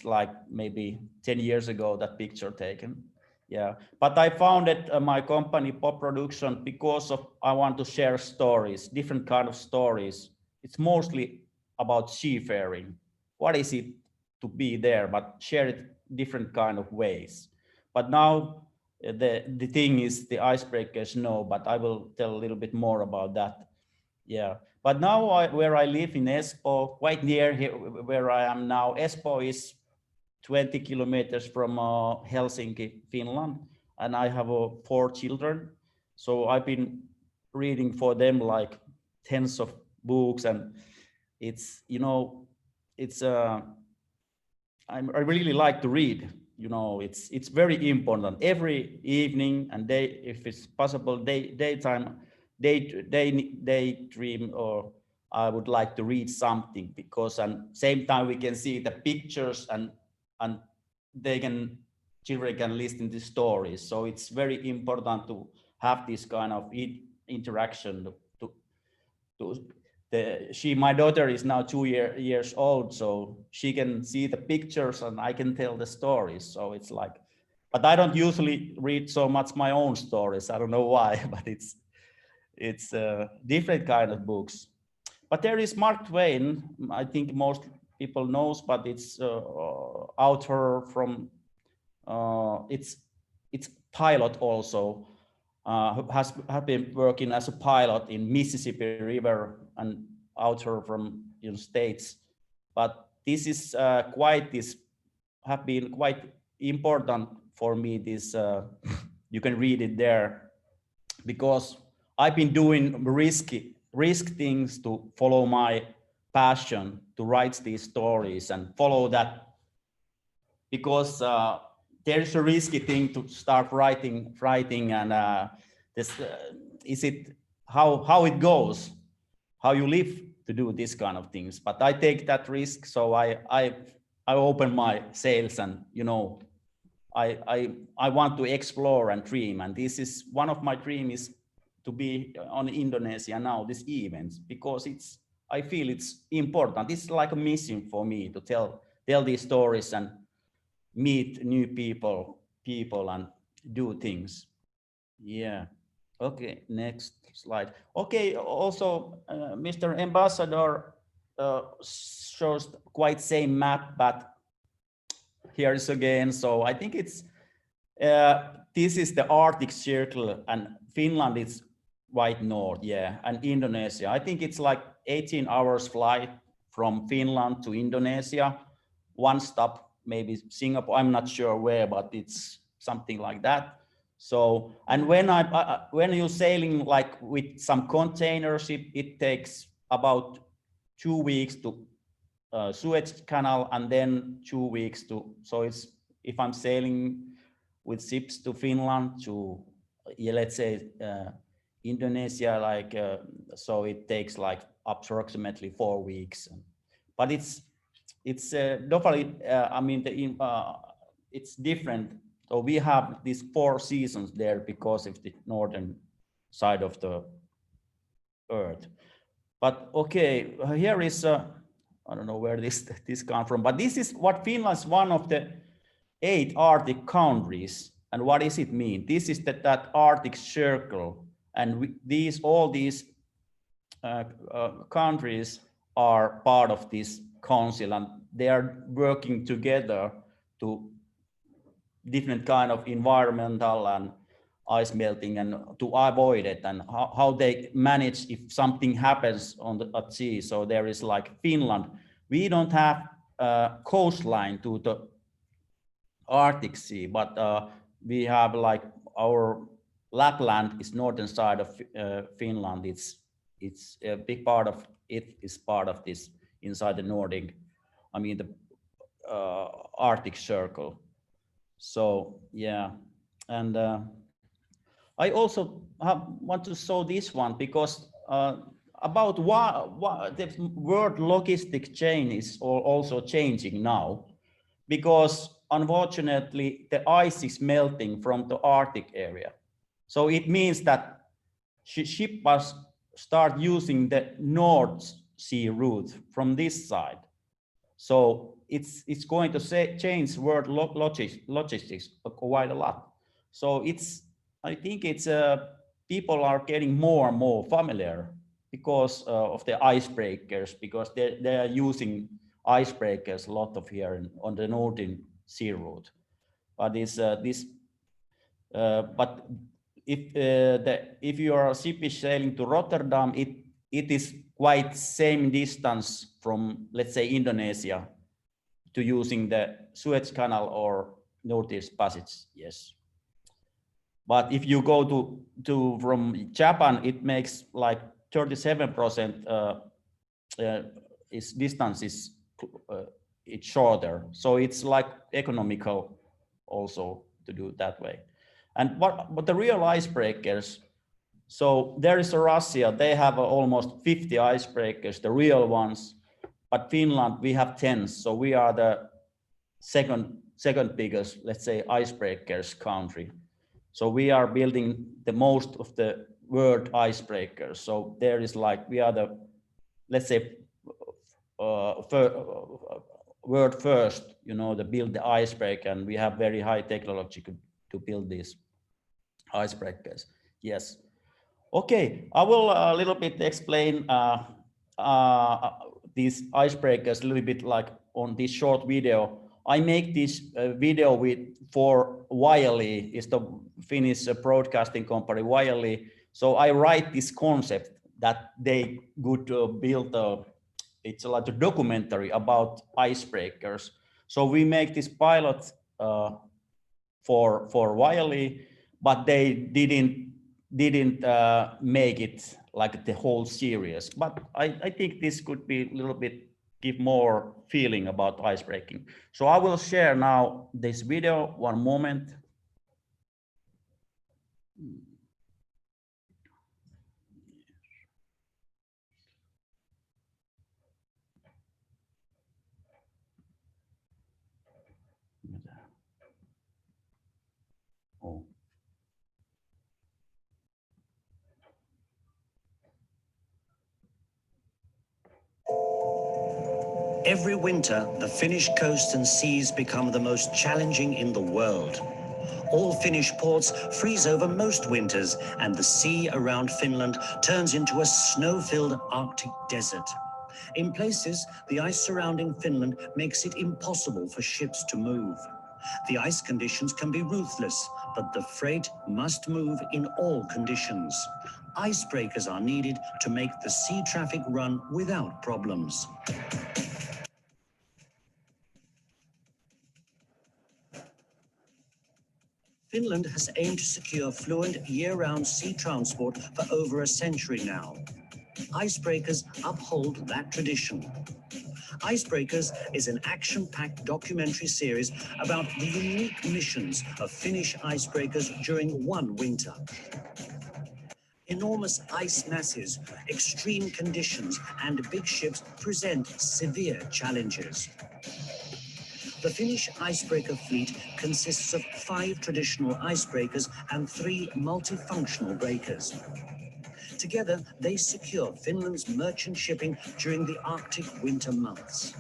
like maybe 10 years ago that picture taken. Yeah, but I founded my company Pop Production because of I want to share stories, different kind of stories. It's mostly about seafaring. What is it to be there, but share it different kind of ways. But now the thing is the icebreakers, no, but I will tell a little bit more about that. Yeah, but now where I live in Espoo, quite near here where I am now, Espoo is 20 kilometers from Helsinki, Finland, and I have 4 children. So I've been reading for them like tens of books, and it's, you know, it's I really like to read. You know, it's very important. Every evening and day, if it's possible, daytime, daydream, or I would like to read something because at same time we can see the pictures and children can listen to stories. So it's very important to have this kind of interaction. My daughter is now 2 years old, so she can see the pictures and I can tell the stories. So it's like, but I don't usually read so much my own stories. I don't know why, but it's different kind of books. But there is Mark Twain. I think most people knows, but it's author from it's pilot also. Has been working as a pilot in Mississippi River and author from States. But this is have been quite important for me. This you can read it there because I've been doing risk things to follow my passion to write these stories and follow that because there's a risky thing to start writing and this is it how it goes, how you live to do this kind of things. But I take that risk, so I open my sails and, you know, I want to explore and dream, and this is one of my dreams is to be on Indonesia now, this event, because I feel it's important. It's like a mission for me to tell these stories and meet new people and do things. Yeah. Okay, next slide. Okay, also Mr. Ambassador shows quite same map, but here is again. So I think it's this is the Arctic Circle and Finland is right north, yeah, and Indonesia. I think it's like 18 hours flight from Finland to Indonesia, one stop, maybe Singapore, I'm not sure where, but it's something like that. So, and when you're sailing like with some container ship, it takes about 2 weeks to Suez Canal and then 2 weeks to, so it's, if I'm sailing with ships to Finland to, yeah, let's say Indonesia, like, so it takes like approximately 4 weeks. But it's definitely, I mean, it's different. So we have these 4 seasons there because of the northern side of the earth. But okay, here is, I don't know where this comes from, but this is what Finland's one of the 8 Arctic countries. And what does it mean? This is that Arctic Circle. And all these countries are part of this council, and they are working together to different kind of environmental and ice melting and to avoid it, and how they manage if something happens at sea. So there is like Finland, we don't have a coastline to the Arctic Sea, but we have like our Lapland is northern side of Finland. It's a big part of it is part of this inside the Nordic, I mean the Arctic Circle. So yeah, and I also want to show this one because about why the world logistic chain is also changing now, because unfortunately the ice is melting from the Arctic area. So it means that shippers start using the North Sea route from this side. So it's going to change world logistics quite a lot. So I think it's people are getting more and more familiar because of the icebreakers, because they are using icebreakers a lot of here on the Northern Sea route. But but if you are a ship is sailing to Rotterdam, it is quite same distance from, let's say, Indonesia to using the Suez Canal or Northeast Passage. Yes. But if you go to from Japan, it makes like 37% its distance is it's shorter. So it's like economical also to do it that way. And but the real icebreakers, so there is a Russia, they have almost 50 icebreakers, the real ones, but Finland, we have 10. So we are the second biggest, let's say, icebreakers country. So we are building the most of the world icebreakers. So there is like, we are the, let's say, world first, you know, to build the icebreaker, and we have very high technology to build these icebreakers. Yes. Okay, I will a little bit explain these icebreakers a little bit like on this short video. I make this video for Yle, is the Finnish broadcasting company Yle. So I write this concept that they could build it's like a documentary about icebreakers. So we make this pilot for Yle, but they didn't make it like the whole series. But I think this could be a little bit give more feeling about icebreaking. So I will share now this video. One moment. Oh. Every winter, the Finnish coast and seas become the most challenging in the world. All Finnish ports freeze over most winters, and the sea around Finland turns into a snow-filled Arctic desert. In places, the ice surrounding Finland makes it impossible for ships to move. The ice conditions can be ruthless, but the freight must move in all conditions. Icebreakers are needed to make the sea traffic run without problems. Finland has aimed to secure fluent year-round sea transport for over a century now. Icebreakers uphold that tradition. Icebreakers is an action-packed documentary series about the unique missions of Finnish icebreakers during one winter. Enormous ice masses, extreme conditions, and big ships present severe challenges. The Finnish icebreaker fleet consists of 5 traditional icebreakers and 3 multifunctional breakers. Together, they secure Finland's merchant shipping during the Arctic winter months.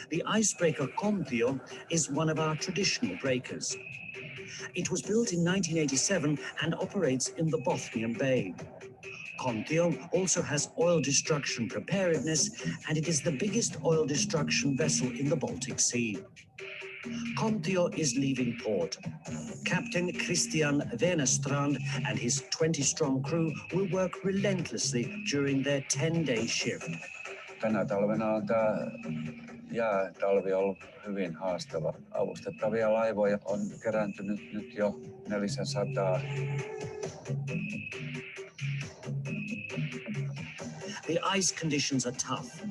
The icebreaker Kontio is one of our traditional breakers. It was built in 1987 and operates in the Bothnian Bay. Kontio also has oil destruction preparedness, and it is the biggest oil destruction vessel in the Baltic Sea. Kontio is leaving port. Captain Christian Venestrand and his 20-strong crew will work relentlessly during their 10-day shift. Tänä talvena on tämä jäätalvi ollut hyvin haastava. Avustettavia laivoja on kerääntynyt nyt jo 400. The ice conditions are tough.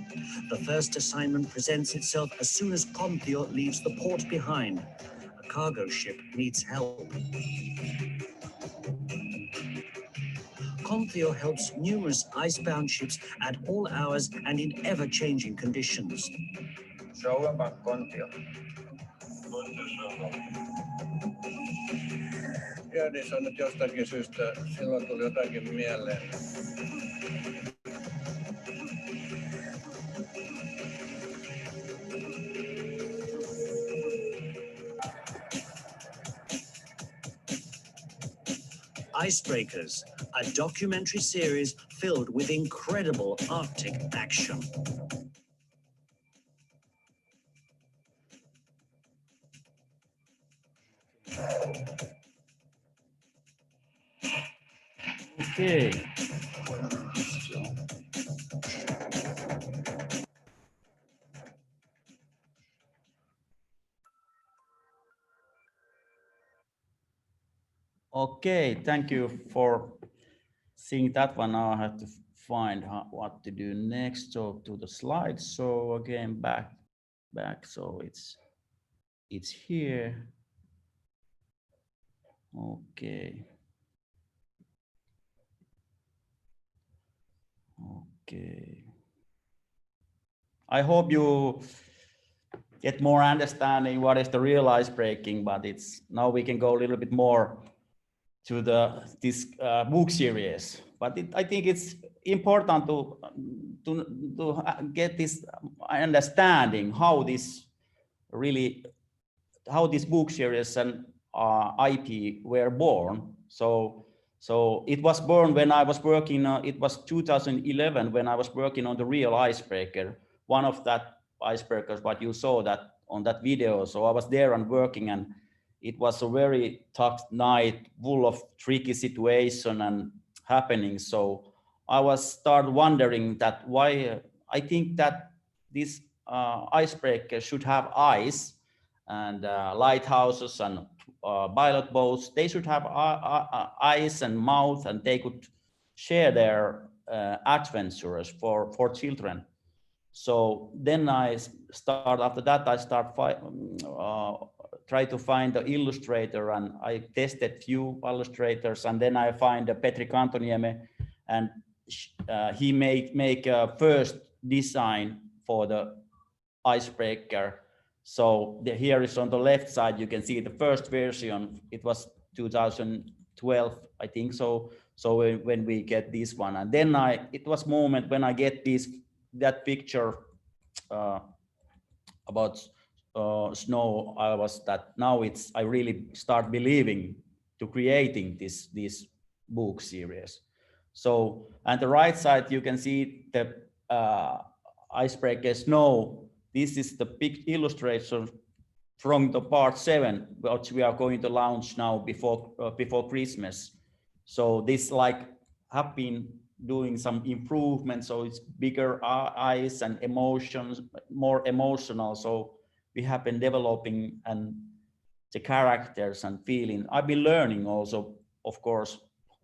The first assignment presents itself as soon as Kontio leaves the port behind. A cargo ship needs help. Kontio helps numerous icebound ships at all hours and in ever-changing conditions. Show about Kontio. Ja niin se on nyt jostakin syystä, silloin tuli jotakin mieleen. Icebreakers, a documentary series filled with incredible Arctic action. Okay. Okay, thank you for seeing that one. Now I have to find what to do next. So to the slides. So again, back. So it's here. Okay. Okay. I hope you get more understanding what is the real ice breaking, but it's now we can go a little bit more to this book series. But I think it's important to get this understanding how this book series and IP were born. So it was born when I was working. It was 2011 when I was working on the real icebreaker. One of that icebreakers, what you saw that on that video. So I was there and working, and it was a very tough night, full of tricky situation and happenings. So I started wondering that why I think that this icebreaker should have eyes and lighthouses and pilot boats. They should have eyes and mouth, and they could share their adventures for children. So then after that I try to find the illustrator, and I tested few illustrators, and then I find Petri Kantoniemi, and he make a first design for the icebreaker. So here is on the left side, you can see the first version. It was 2012, I think so. So when we get this one, and then it was moment when I get that picture about snow. I really start believing to creating this book series. So on the right side, you can see the icebreaker snow. This is the big illustration from the part 7, which we are going to launch now before Christmas. So this have been doing some improvements, so it's bigger eyes and emotions, more emotional. So we have been developing and the characters and feeling. I've been learning also, of course,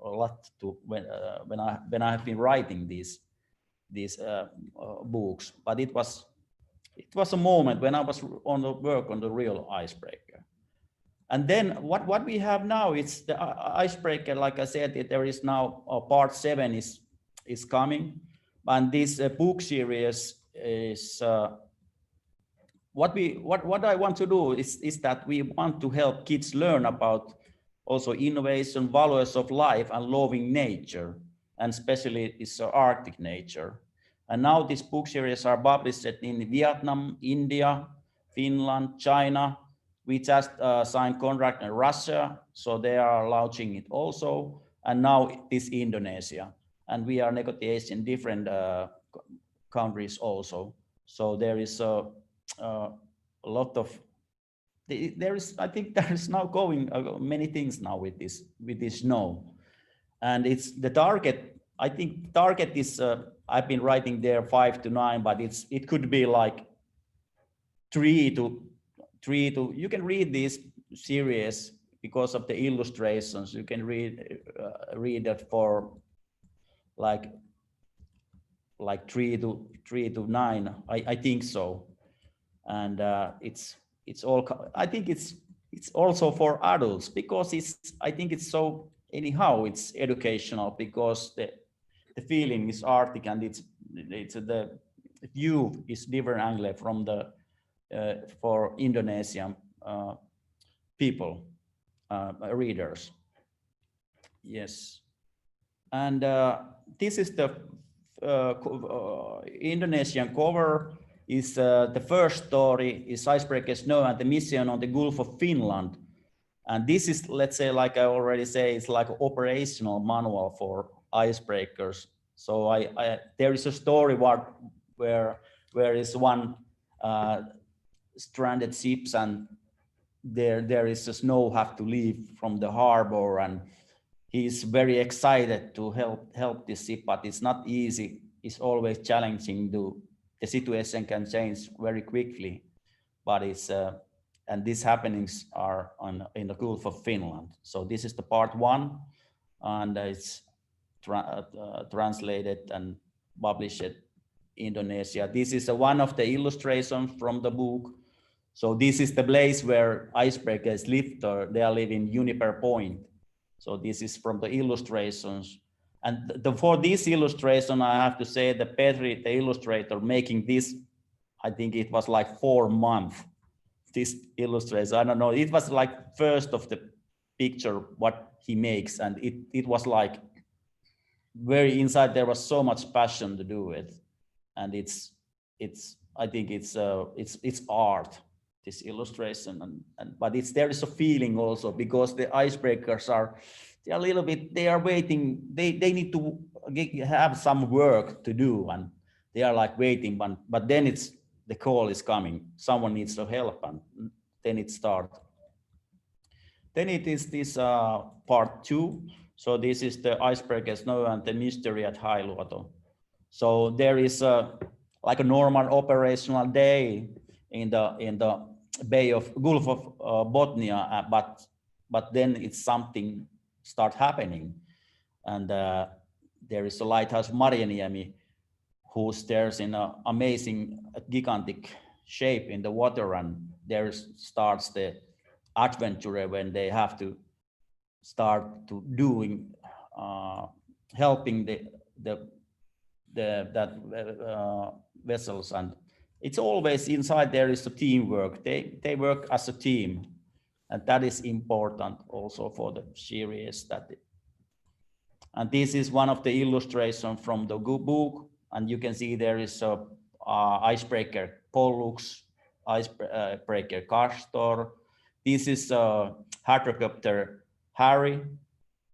a lot when I have been writing these books. But it was a moment when I was on the work on the real icebreaker. And then what we have now, it's the icebreaker. Like I said, there is now part 7 is coming, and this book series is what I want to do is that we want to help kids learn about also innovation, values of life, and loving nature, and especially it's Arctic nature. And now these book series are published in Vietnam, India, Finland, China. We just signed contract in Russia, so they are launching it also. And now it is Indonesia. and we are negotiating different countries also. So there is a lot of, I think there is now going many things now with this snow, and it's the target. I think target is I've been writing there 5 to 9, but it could be like 3 to. You can read this series because of the illustrations. You can read that for like 3 to 9. I think so, and it's all. I think it's also for adults because I think it's so anyhow it's educational because the feeling is arctic and it's the view is different angle from the for Indonesian people readers. Yes, and this is the Indonesian cover. Is the first story is Icebreaker Snow and the mission on the Gulf of Finland, and this is, let's say, like I already say, it's like an operational manual for icebreakers. So there is a story where is one stranded ships and there is a snow have to leave from the harbor, and he's very excited to help this ship, but it's not easy. It's always challenging. The situation can change very quickly, but it's and these happenings are in the Gulf of Finland. So this is the part 1, and it's translated and published in Indonesia. This is one of the illustrations from the book. So this is the place where icebreakers live. They are living Juniper Point. So this is from the illustrations. And for this illustration, I have to say that Petri, the illustrator, making this, I think it was like 4 months, this illustration. I don't know, it was like first of the picture what he makes. And it was like very inside, there was so much passion to do it. And I think it's art, this illustration, but there is a feeling also because the icebreakers they are a little bit, they are waiting, they need to have some work to do, and they are like waiting, but then the call is coming, someone needs to help, and then it starts. Then it is this part 2. So this is the Icebreaker Snow and the mystery at Hailuoto. So there is like a normal operational day in the Bay of Gulf of Bothnia, but then it's something start happening, and there is a lighthouse Marianiemi who stares in an amazing gigantic shape in the water, and there starts the adventure when they have to start to doing helping that vessels, and it's always inside there is a teamwork. They work as a team, and that is important also for the series. And this is one of the illustrations from the book, and you can see there is a icebreaker Pollux, icebreaker Castor. This is a hydrocopter Harry.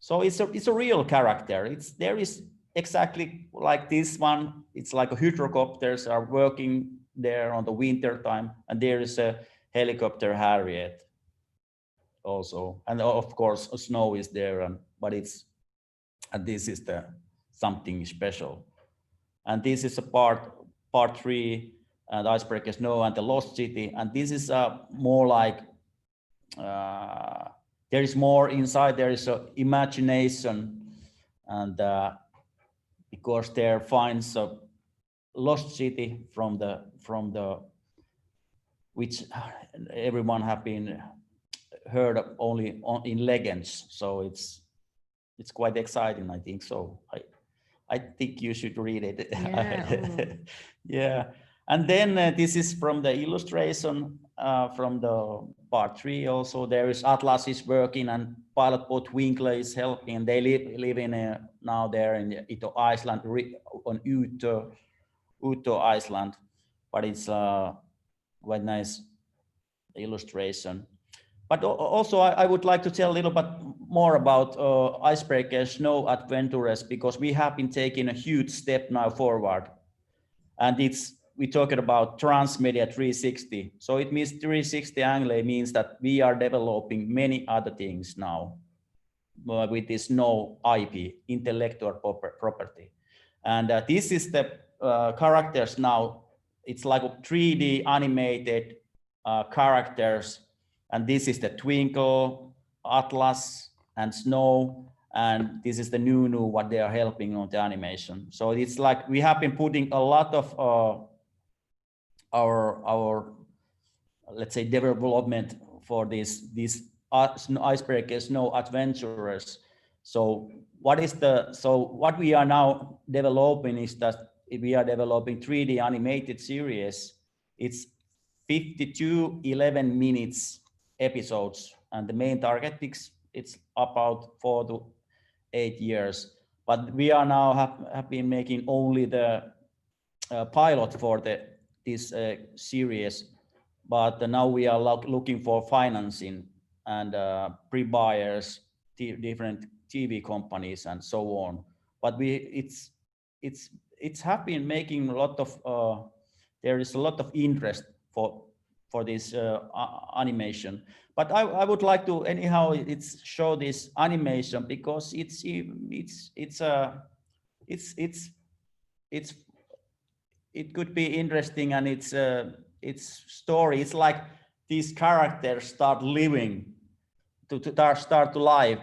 So it's a real character. There is exactly like this one. It's like a hydrocopters are working there on the winter time, and there is a helicopter Harriet also, and of course snow is there, and this is something special. And this is a part 3, and Icebreaker Snow and the Lost City, and this is more like there is more inside. There is a imagination, and because there finds a lost city from the which everyone have been heard of only in legends. So it's quite exciting, I think. So I think you should read it. Yeah. Yeah. And then this is from the illustration from the part 3 also. There is Atlas is working and pilot boat Winkler is helping. They live in now there in Ito Iceland, on Uto Iceland, but it's quite nice illustration. But also I would like to tell a little bit more about icebreaker snow adventurers, because we have been taking a huge step now forward, and we're talking about transmedia 360. So it means 360 angle means that we are developing many other things now with this no IP, intellectual property. And this is the characters now. It's like 3D animated characters. And this is the Twinkle, Atlas, and Snow. And this is the new what they are helping on the animation. So it's like we have been putting a lot of our let's say development for these icebreaker snow adventurers. So what we are now developing is that we are developing 3D animated series. It's 52 11 minutes episodes, and the main target it's about 4 to 8 years. But we are now have been making only the pilot for this series, but now we are looking for financing and pre-buyers, different TV companies and so on. But it's have been making a lot of there is a lot of interest for this animation. But I would like to anyhow show this animation, because it could be interesting, and it's story. It's like these characters start living start to live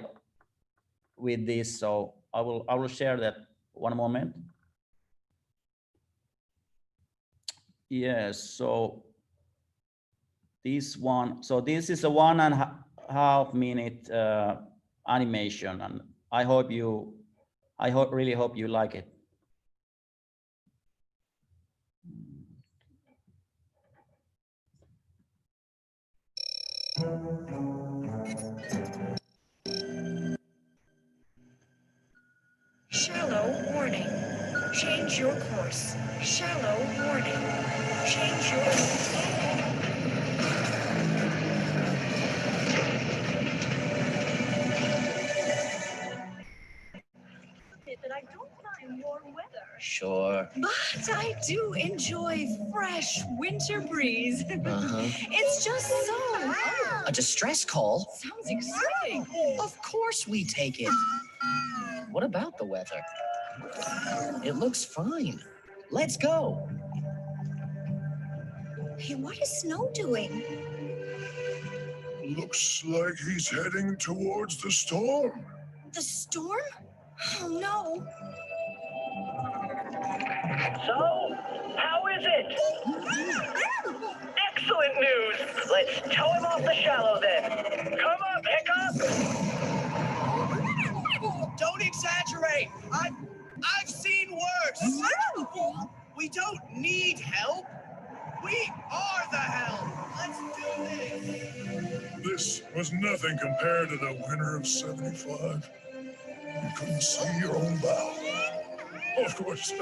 with this. So I will share that one moment. Yes, so this one. So this is a 1.5 minute animation, and I really hope you like it. Shallow warning. Change your course. Shallow warning. Change your course. That I don't mind warm weather. Sure. But I do enjoy fresh winter breeze. It's just so... A distress call? Sounds exciting. Of course we take it. What about the weather? It looks fine. Let's go. Hey, what is Snow doing? Looks like he's heading towards the storm. The storm? Oh, no. So, how is it? Excellent news! Let's tow him off the shallow then. Come on, Hiccup! Don't exaggerate! I've seen worse! We don't need help! We are the help! Let's do this! This was nothing compared to the winter of 75. You couldn't see your own bow. Of course,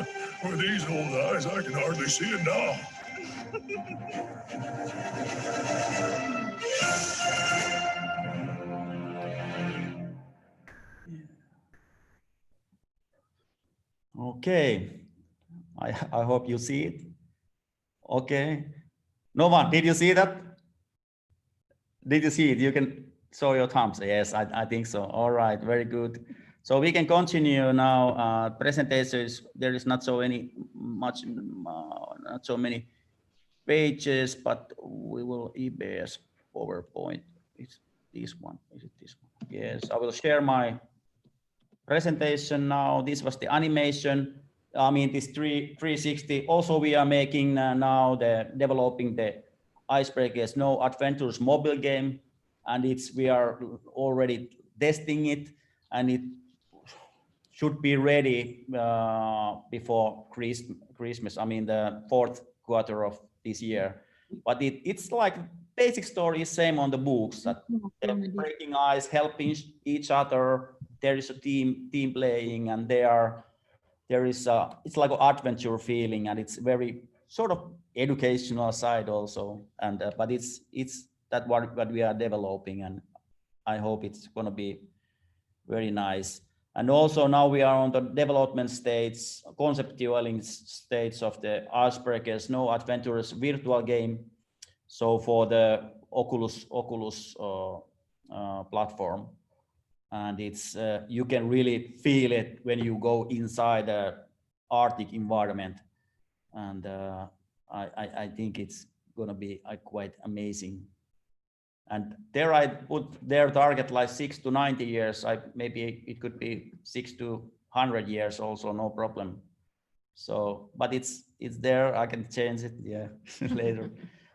with these old eyes, I can hardly see it now. Okay, I hope you see it. Okay, no one, did you see that? Did you see it? You can show your thumbs. Yes, I think so. All right, very good. So we can continue now. Presentations, there is not so not so many pages, but we will EBS PowerPoint. It's this one. Is it this one? Yes, I will share my presentation now. This was the animation. I mean, this 360. Also, we are making now developing the Icebreaker Snow Adventures mobile game, and we are already testing it, and it should be ready before Christmas. I mean, the 4th quarter of this year. But it's like basic story is same on the books, that breaking ice, helping each other. There is a team playing, and it's like an adventure feeling, and it's very sort of educational side also. And but it's that what we are developing, and I hope it's going to be very nice. And also now we are on the development stage, conceptual stage of the Icebreaker Snow Adventures virtual game. So for the Oculus platform, and it's you can really feel it when you go inside the Arctic environment, and I think it's gonna be quite amazing. And there I put their target like 6 to 90 years. Maybe it could be 6 to 100 years also, no problem. So, but it's there. I can change it, yeah, later.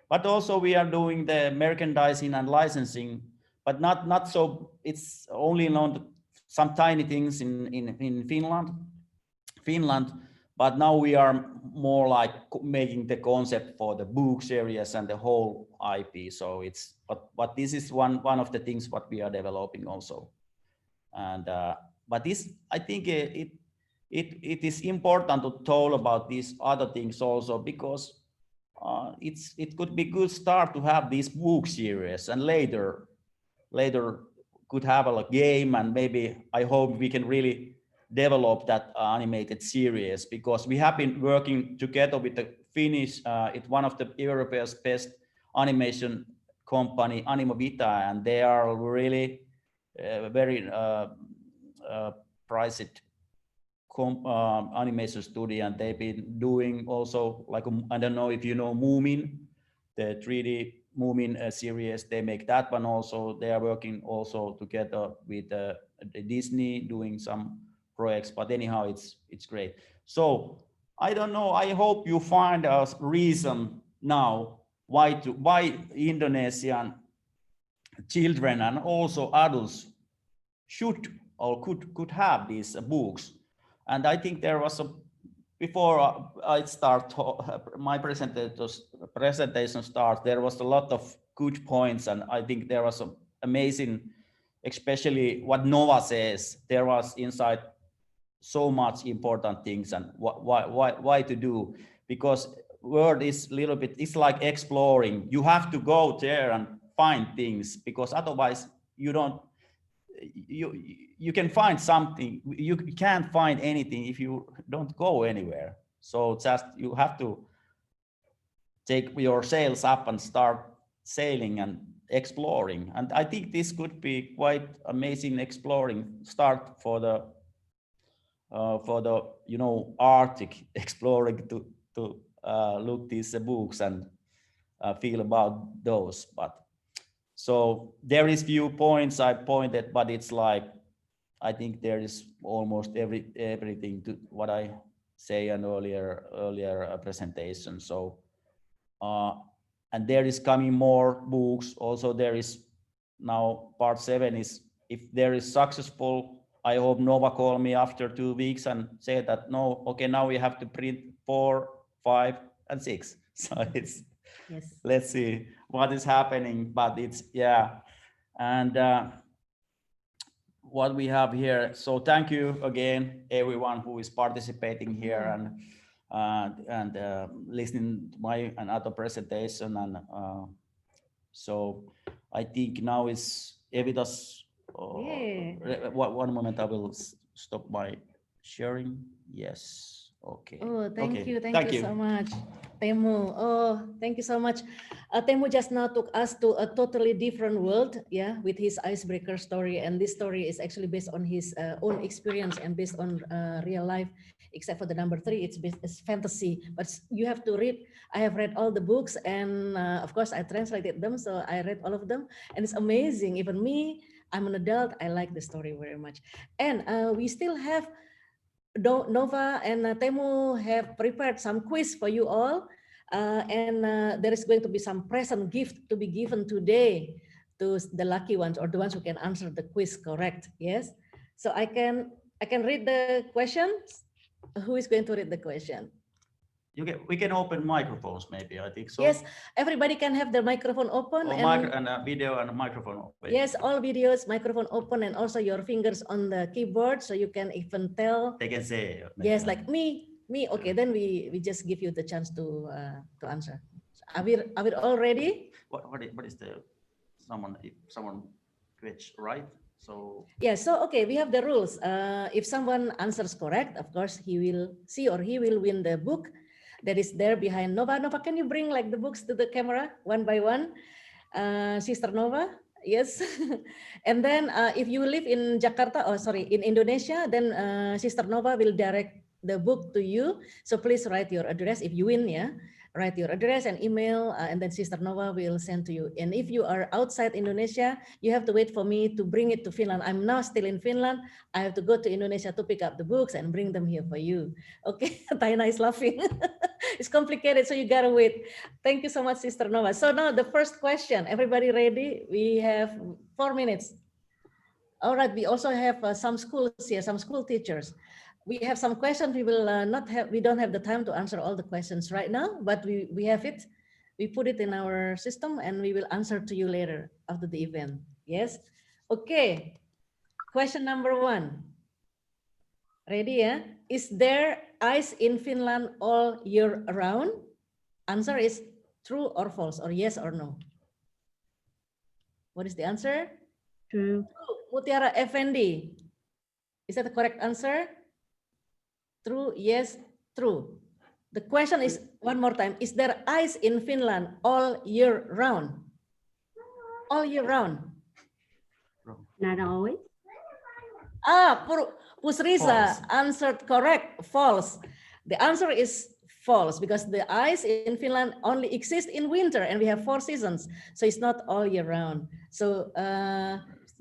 But also we are doing the merchandising and licensing, but not so. It's only on some tiny things in Finland. But now we are more like making the concept for the book series and the whole IP. So it's but this is one of the things what we are developing also. And but this, I think it is important to talk about these other things also, because it could be good start to have these book series, and later could have a game, and maybe I hope we can really develop that animated series, because we have been working together with the Finnish, it's one of the Europe's best animation company, Animo Vita, and they are really very priced animation studio, and they've been doing also like, I don't know if you know Moomin, the 3D Moomin series. They make that one also. They are working also together with Disney, doing some projects, but anyhow, it's great. So I don't know, I hope you find a reason now why Indonesian children and also adults should or could have these books. And I think there was before I start my presentation start, there was a lot of good points, and I think there was some amazing, especially what Nova says. There was inside so much important things, and why to do, because world is a little bit, it's like exploring. You have to go there and find things, because otherwise you don't, you can find something, you can't find anything if you don't go anywhere. So just you have to take your sails up and start sailing and exploring. And I think this could be quite amazing exploring start for the you know, Arctic exploring to look these books and feel about those. But so there is few points I pointed, but it's like, I think there is almost everything to what I say an earlier presentation. So and there is coming more books. Also there is now part 7 is, if there is successful, I hope Nova call me after 2 weeks and say that no, okay, now we have to print 4, 5, and 6. So it's, yes, let's see what is happening, but it's, yeah. And what we have here. So thank you again, everyone who is participating here and listening to my another presentation. And so I think now is Evita's. One moment, I will stop my sharing. Yes. Okay. Oh, thank okay. you. Thank you so much, Teemu. Oh, thank you so much. Teemu just now took us to a totally different world, yeah, with his icebreaker story. And this story is actually based on his own experience and based on real life, except for the number 3, it's fantasy. But you have to read. I have read all the books, and of course I translated them, so I read all of them, and it's amazing. Even me, I'm an adult, I like the story very much. And we still have Nova and Teemu have prepared some quiz for you all, and there is going to be some present gift to be given today to the lucky ones, or the ones who can answer the quiz correct. Yes, so I can read the questions. Who is going to read the question? We can open microphones, maybe. I think so. Yes, everybody can have their microphone open, and video and a microphone open. Yes, all videos, microphone open, and also your fingers on the keyboard, so you can even tell. They can say. Yes, like me. Okay, then we just give you the chance to answer. Are we all ready? What is the someone glitch, right? So yeah, so okay, we have the rules. If someone answers correct, of course, he or he will win the book that is there behind Nova. Nova, can you bring like the books to the camera one by one? Sister Nova, yes. And then if you live in Jakarta, in Indonesia, then Sister Nova will direct the book to you. So please write your address if you win, yeah. Write your address and email, and then Sister Nova will send to you. And if you are outside Indonesia, you have to wait for me to bring it to Finland. I'm now still in Finland. I have to go to Indonesia to pick up the books and bring them here for you. Okay, Taina is laughing. It's complicated, so you gotta wait. Thank you so much, Sister Nova. So now the first question, everybody ready? We have 4 minutes. All right, we also have some schools here, some school teachers. We have some questions. We will we don't have the time to answer all the questions right now, but we have it. We put it in our system and we will answer to you later after the event. Yes. Okay. Question number 1. Ready, yeah? Is there ice in Finland all year round? Answer is true or false, or yes or no. What is the answer? True. Mutiara Effendi. Is that the correct answer? True, yes, true. The question is, one more time, is there ice in Finland all year round? All year round? Not always. Pusriza answered correct, false. The answer is false because the ice in Finland only exists in winter and we have 4 seasons. So it's not all year round. So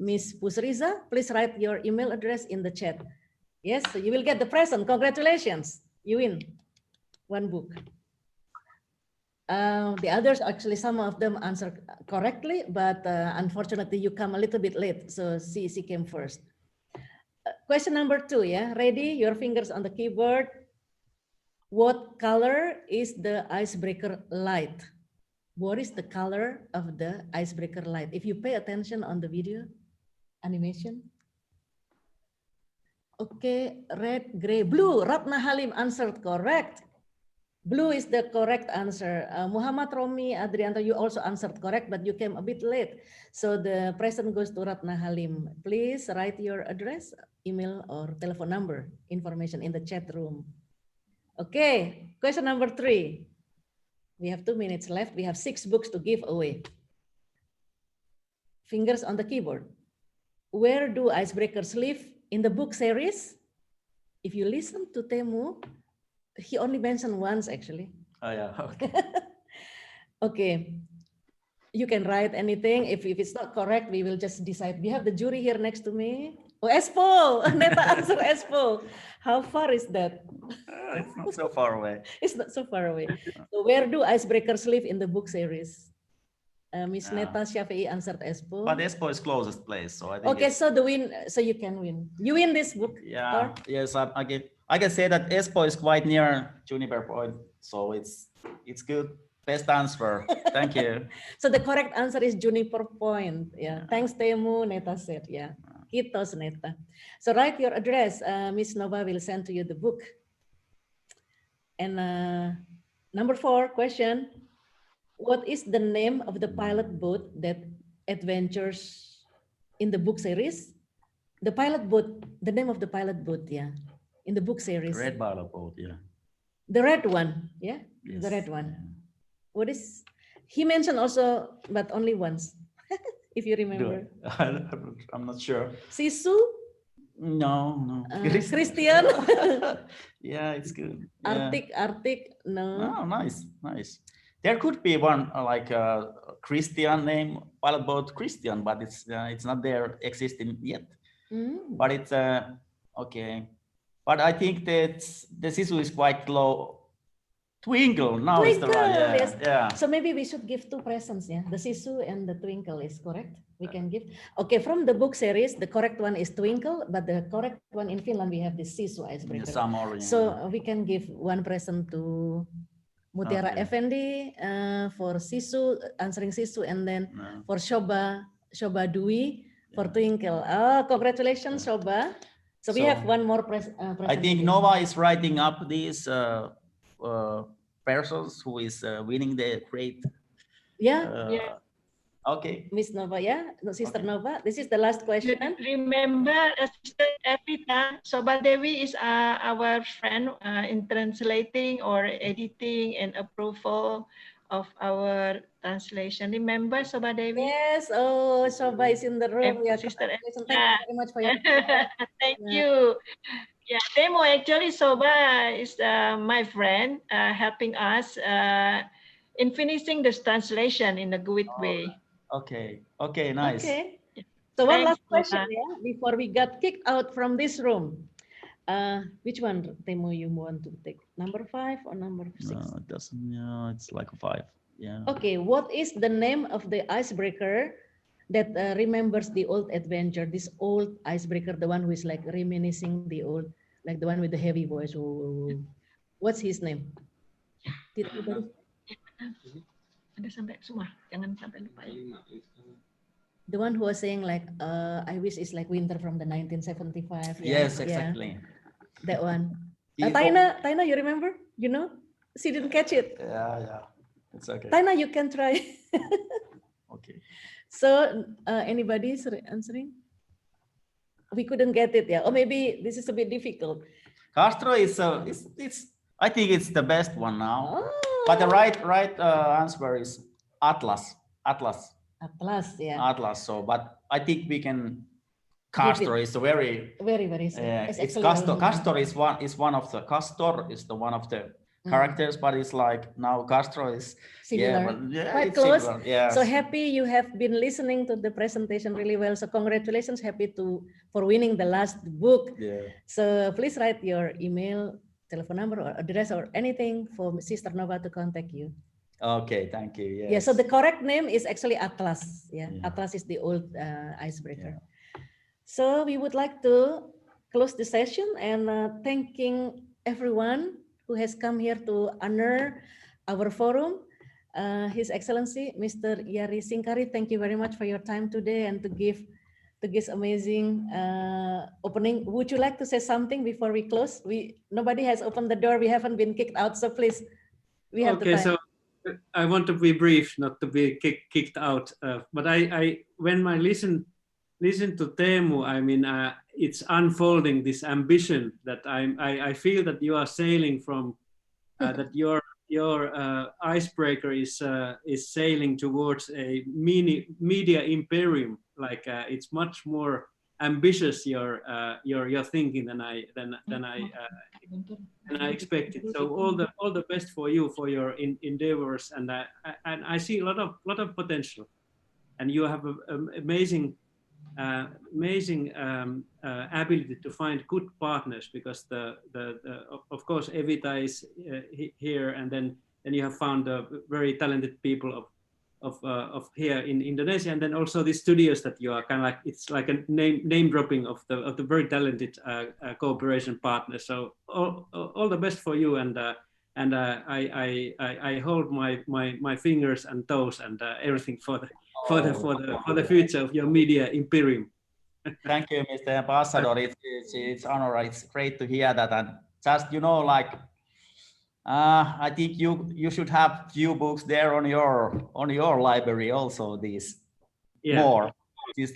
Miss Pusriza, please write your email address in the chat. Yes, so you will get the present. Congratulations, you win 1 book. The others, actually, some of them answered correctly, but unfortunately, you come a little bit late. So she came first. Question number 2, yeah, ready? Your fingers on the keyboard. What color is the icebreaker light? What is the color of the icebreaker light? If you pay attention on the video animation. Okay, red, gray, blue. Ratna Halim answered correct. Blue is the correct answer. Muhammad Romi Adrianto, you also answered correct, but you came a bit late. So the present goes to Ratna Halim. Please write your address, email, or telephone number information in the chat room. Okay, question number 3. We have 2 minutes left. We have 6 books to give away. Fingers on the keyboard. Where do icebreakers live in the book series? If you listen to Temu, he only mentioned once actually. Oh yeah, okay. Okay, you can write anything. If it's not correct, we will just decide. We have the jury here next to me. Oh, Espoo, Neta answer Espoo. How far is that? It's not so far away. It's not so far away. So where do icebreakers live in the book series? Miss Neta Shafi'i answered Espoo. But Espoo is closest place, so I think. Okay, so so you can win. You win this book. Yeah. Or? Yes, I can say that Espoo is quite near Juniper Point, so it's good. Best answer. Thank you. So the correct answer is Juniper Point. Yeah. Thanks, Temu. Neta said. Yeah. Hitos, Neta. So write your address. Miss Nova will send to you the book. And number 4 question. What is the name of the pilot boat that adventures in the book series? The pilot boat, the name of the pilot boat, yeah, in the book series. Red pilot boat, yeah. The red one, yeah, yes. The red one. What is, he mentioned also, but only once, if you remember. I'm not sure. Sisu? No. Christian? Yeah, it's good. Arctic, no. Oh, nice. There could be one like a Christian name, pilot boat Christian, but it's not there existing yet. But it's okay. But I think that the Sisu is quite low. Twinkle now is the right. Yes. Yeah. So maybe we should give 2 presents. Yeah, the Sisu and the Twinkle is correct. We can give. Okay, from the book series, the correct one is Twinkle, but the correct one in Finland we have the Sisu icebreaker. Yeah, so we can give 1 present to Mutiara Effendi for Sisu, answering Sisu, and then for Shoba Dwi for Twinkle. Oh, congratulations, Shoba. So we have 1 more present. I think Nova is writing up these persons who is winning the great Okay. Miss Nova, yeah, no, Sister Nova. This is the last question. Remember, Sister Evita, Soba Dewi is our friend in translating or editing and approval of our translation. Remember, Soba Dewi? Yes. Oh, Soba is in the room. Yeah, Sister. Thank you very much for your. Thank you. Yeah, Temo, actually, Soba is my friend helping us in finishing this translation in a good way. Okay. Okay. Nice. Okay. So one Thanks, last question, Soba. yeah, before we got kicked out from this room. Which one, Temo, you want to take? Number 5 or number 6? No, it doesn't. Yeah, it's like a 5. Yeah. Okay. What is the name of the icebreaker that remembers the old adventure? This old icebreaker, the one who is like reminiscing the old, like the one with the heavy voice. Oh, what's his name? Did anybody? Ada sampai semua, jangan sampai lupa ya. The one who was saying like, I wish it's like winter from the 1975. Yeah, Yes, exactly. Yeah, that one. Taina, you remember? You know? She didn't catch it. Yeah. It's okay. Taina, you can try. Okay. So, anybody answering? We couldn't get it, yeah. Or maybe this is a bit difficult. Castro is I think it's the best one now. Oh. But the right answer is Atlas. Atlas, yeah. Atlas. So, but I think we can. Castor is a very. It's Castor. Castor is one of the Castor is the one of the characters, but it's like now Castro is similar. Quite close. Similar. Yeah. So happy you have been listening to the presentation really well. So congratulations, happy for winning the last book. Yeah. So please write your email, telephone number, or address, or anything for Sister Nova to contact you. Okay, thank you. Yes. Yeah. So the correct name is actually Atlas. Yeah. Atlas is the old icebreaker. Yeah. So we would like to close the session and thanking everyone who has come here to honor our forum. His Excellency, Mr. Yari Singkari, thank you very much for your time today and to give this amazing opening. Would you like to say something before we close? Nobody has opened the door. We haven't been kicked out, so please, we have the time. So I want to be brief, not to be kicked out. But when I listen to Teemu, I mean, it's unfolding this ambition that I feel that you are sailing from, that your icebreaker is sailing towards a media imperium. Like it's much more ambitious your thinking than I expected. So all the best for you for your endeavors, and I see a lot of potential, and you have an amazing ability to find good partners, because of course Evita is here, and then you have found very talented people of here in Indonesia, and then also the studios that you are kind of like, it's like a name dropping of the very talented cooperation partners. So all the best for you, and I hold my fingers and toes and everything for the future of your media imperium. Thank you, Mr. Ambassador. It's honor. It's great to hear that, and just like. I think you should have few books there on your library also. These more. We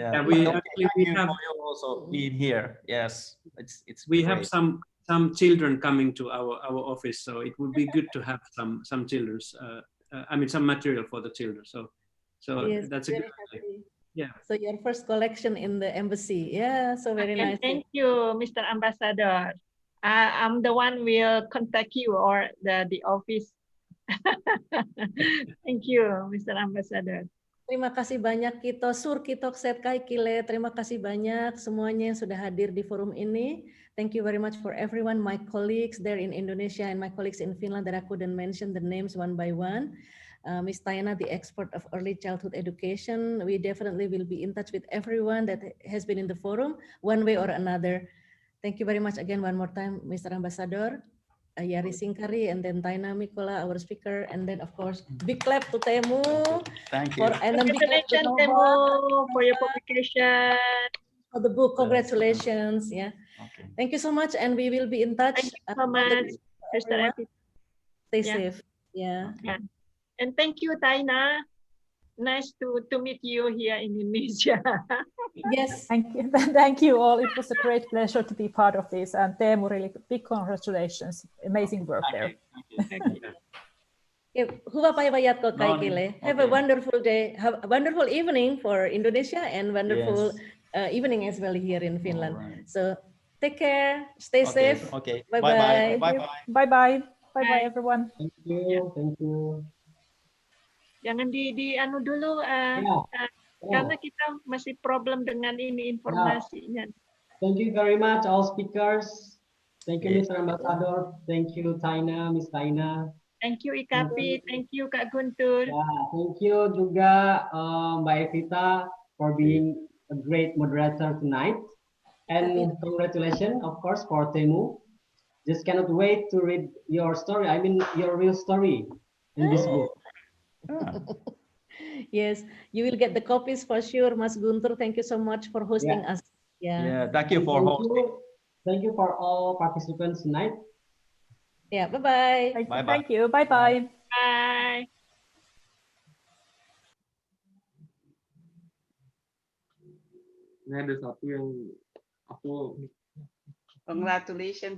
have also been here. Yes, it's. We have some children coming to our office, so it would be good to have some children's. I mean, some material for the children. So yes, that's a good idea. Yeah. So your first collection in the embassy. Yeah. So very nice. Thank you, Mr. Ambassador. I'm the one will contact you or the office. Thank you, Mr. Ambassador. Terima kasih banyak Sur Kitok Setkai Kile. Terima kasih banyak semuanya yang sudah hadir di forum ini. Thank you very much for everyone, my colleagues there in Indonesia and my colleagues in Finland that I couldn't mention the names one by one. Ms. Taina, the expert of early childhood education. We definitely will be in touch with everyone that has been in the forum one way or another. Thank you very much again one more time, Mr. Ambassador, Yari Singkari, and then Taina Mikola, our speaker, and then of course, big clap to Teemu. Thank you. And then big clap to Teemu for your publication. For the book, congratulations. Yeah. Okay. Thank you so much, and we will be in touch. Thank you so much, Mr. Stay safe. Yeah. And thank you, Taina. nice to meet you here in Indonesia. Yes. Thank you. Thank you all. It was a great pleasure to be part of this. And Teemu, really big congratulations. Amazing work there. Hyvää päivää jatkoa No kaikille. niin, Have a okei. wonderful day. Have a wonderful evening for Indonesia and wonderful Yes. evening as well here in Finland. Alright. So take care, stay Okay, safe. okay. Bye Bye-bye. bye. Bye-bye. Bye-bye. Bye-bye, everyone. Thank you. Thank you. Jangan di anu dulu karena kita masih problem dengan ini informasinya. Thank you very much, all speakers. Thank you, Yeah. Mr. Ambassador. Thank you, Taina, Miss Taina. Thank you Ikapi, thank you Kak Guntur. Thank you juga Mbak Evita for being a great moderator tonight. And congratulations, of course, for Teemu. Just cannot wait to read your story. I mean, your real story in this book. Yes, you will get the copies for sure, Mas Guntur. Thank you so much for hosting us. Yeah, thank you for hosting. Thank you for all participants tonight. Yeah, bye-bye. Bye-bye. Thank you. Bye-bye. Bye. Ini ada satu yang aku Congratulations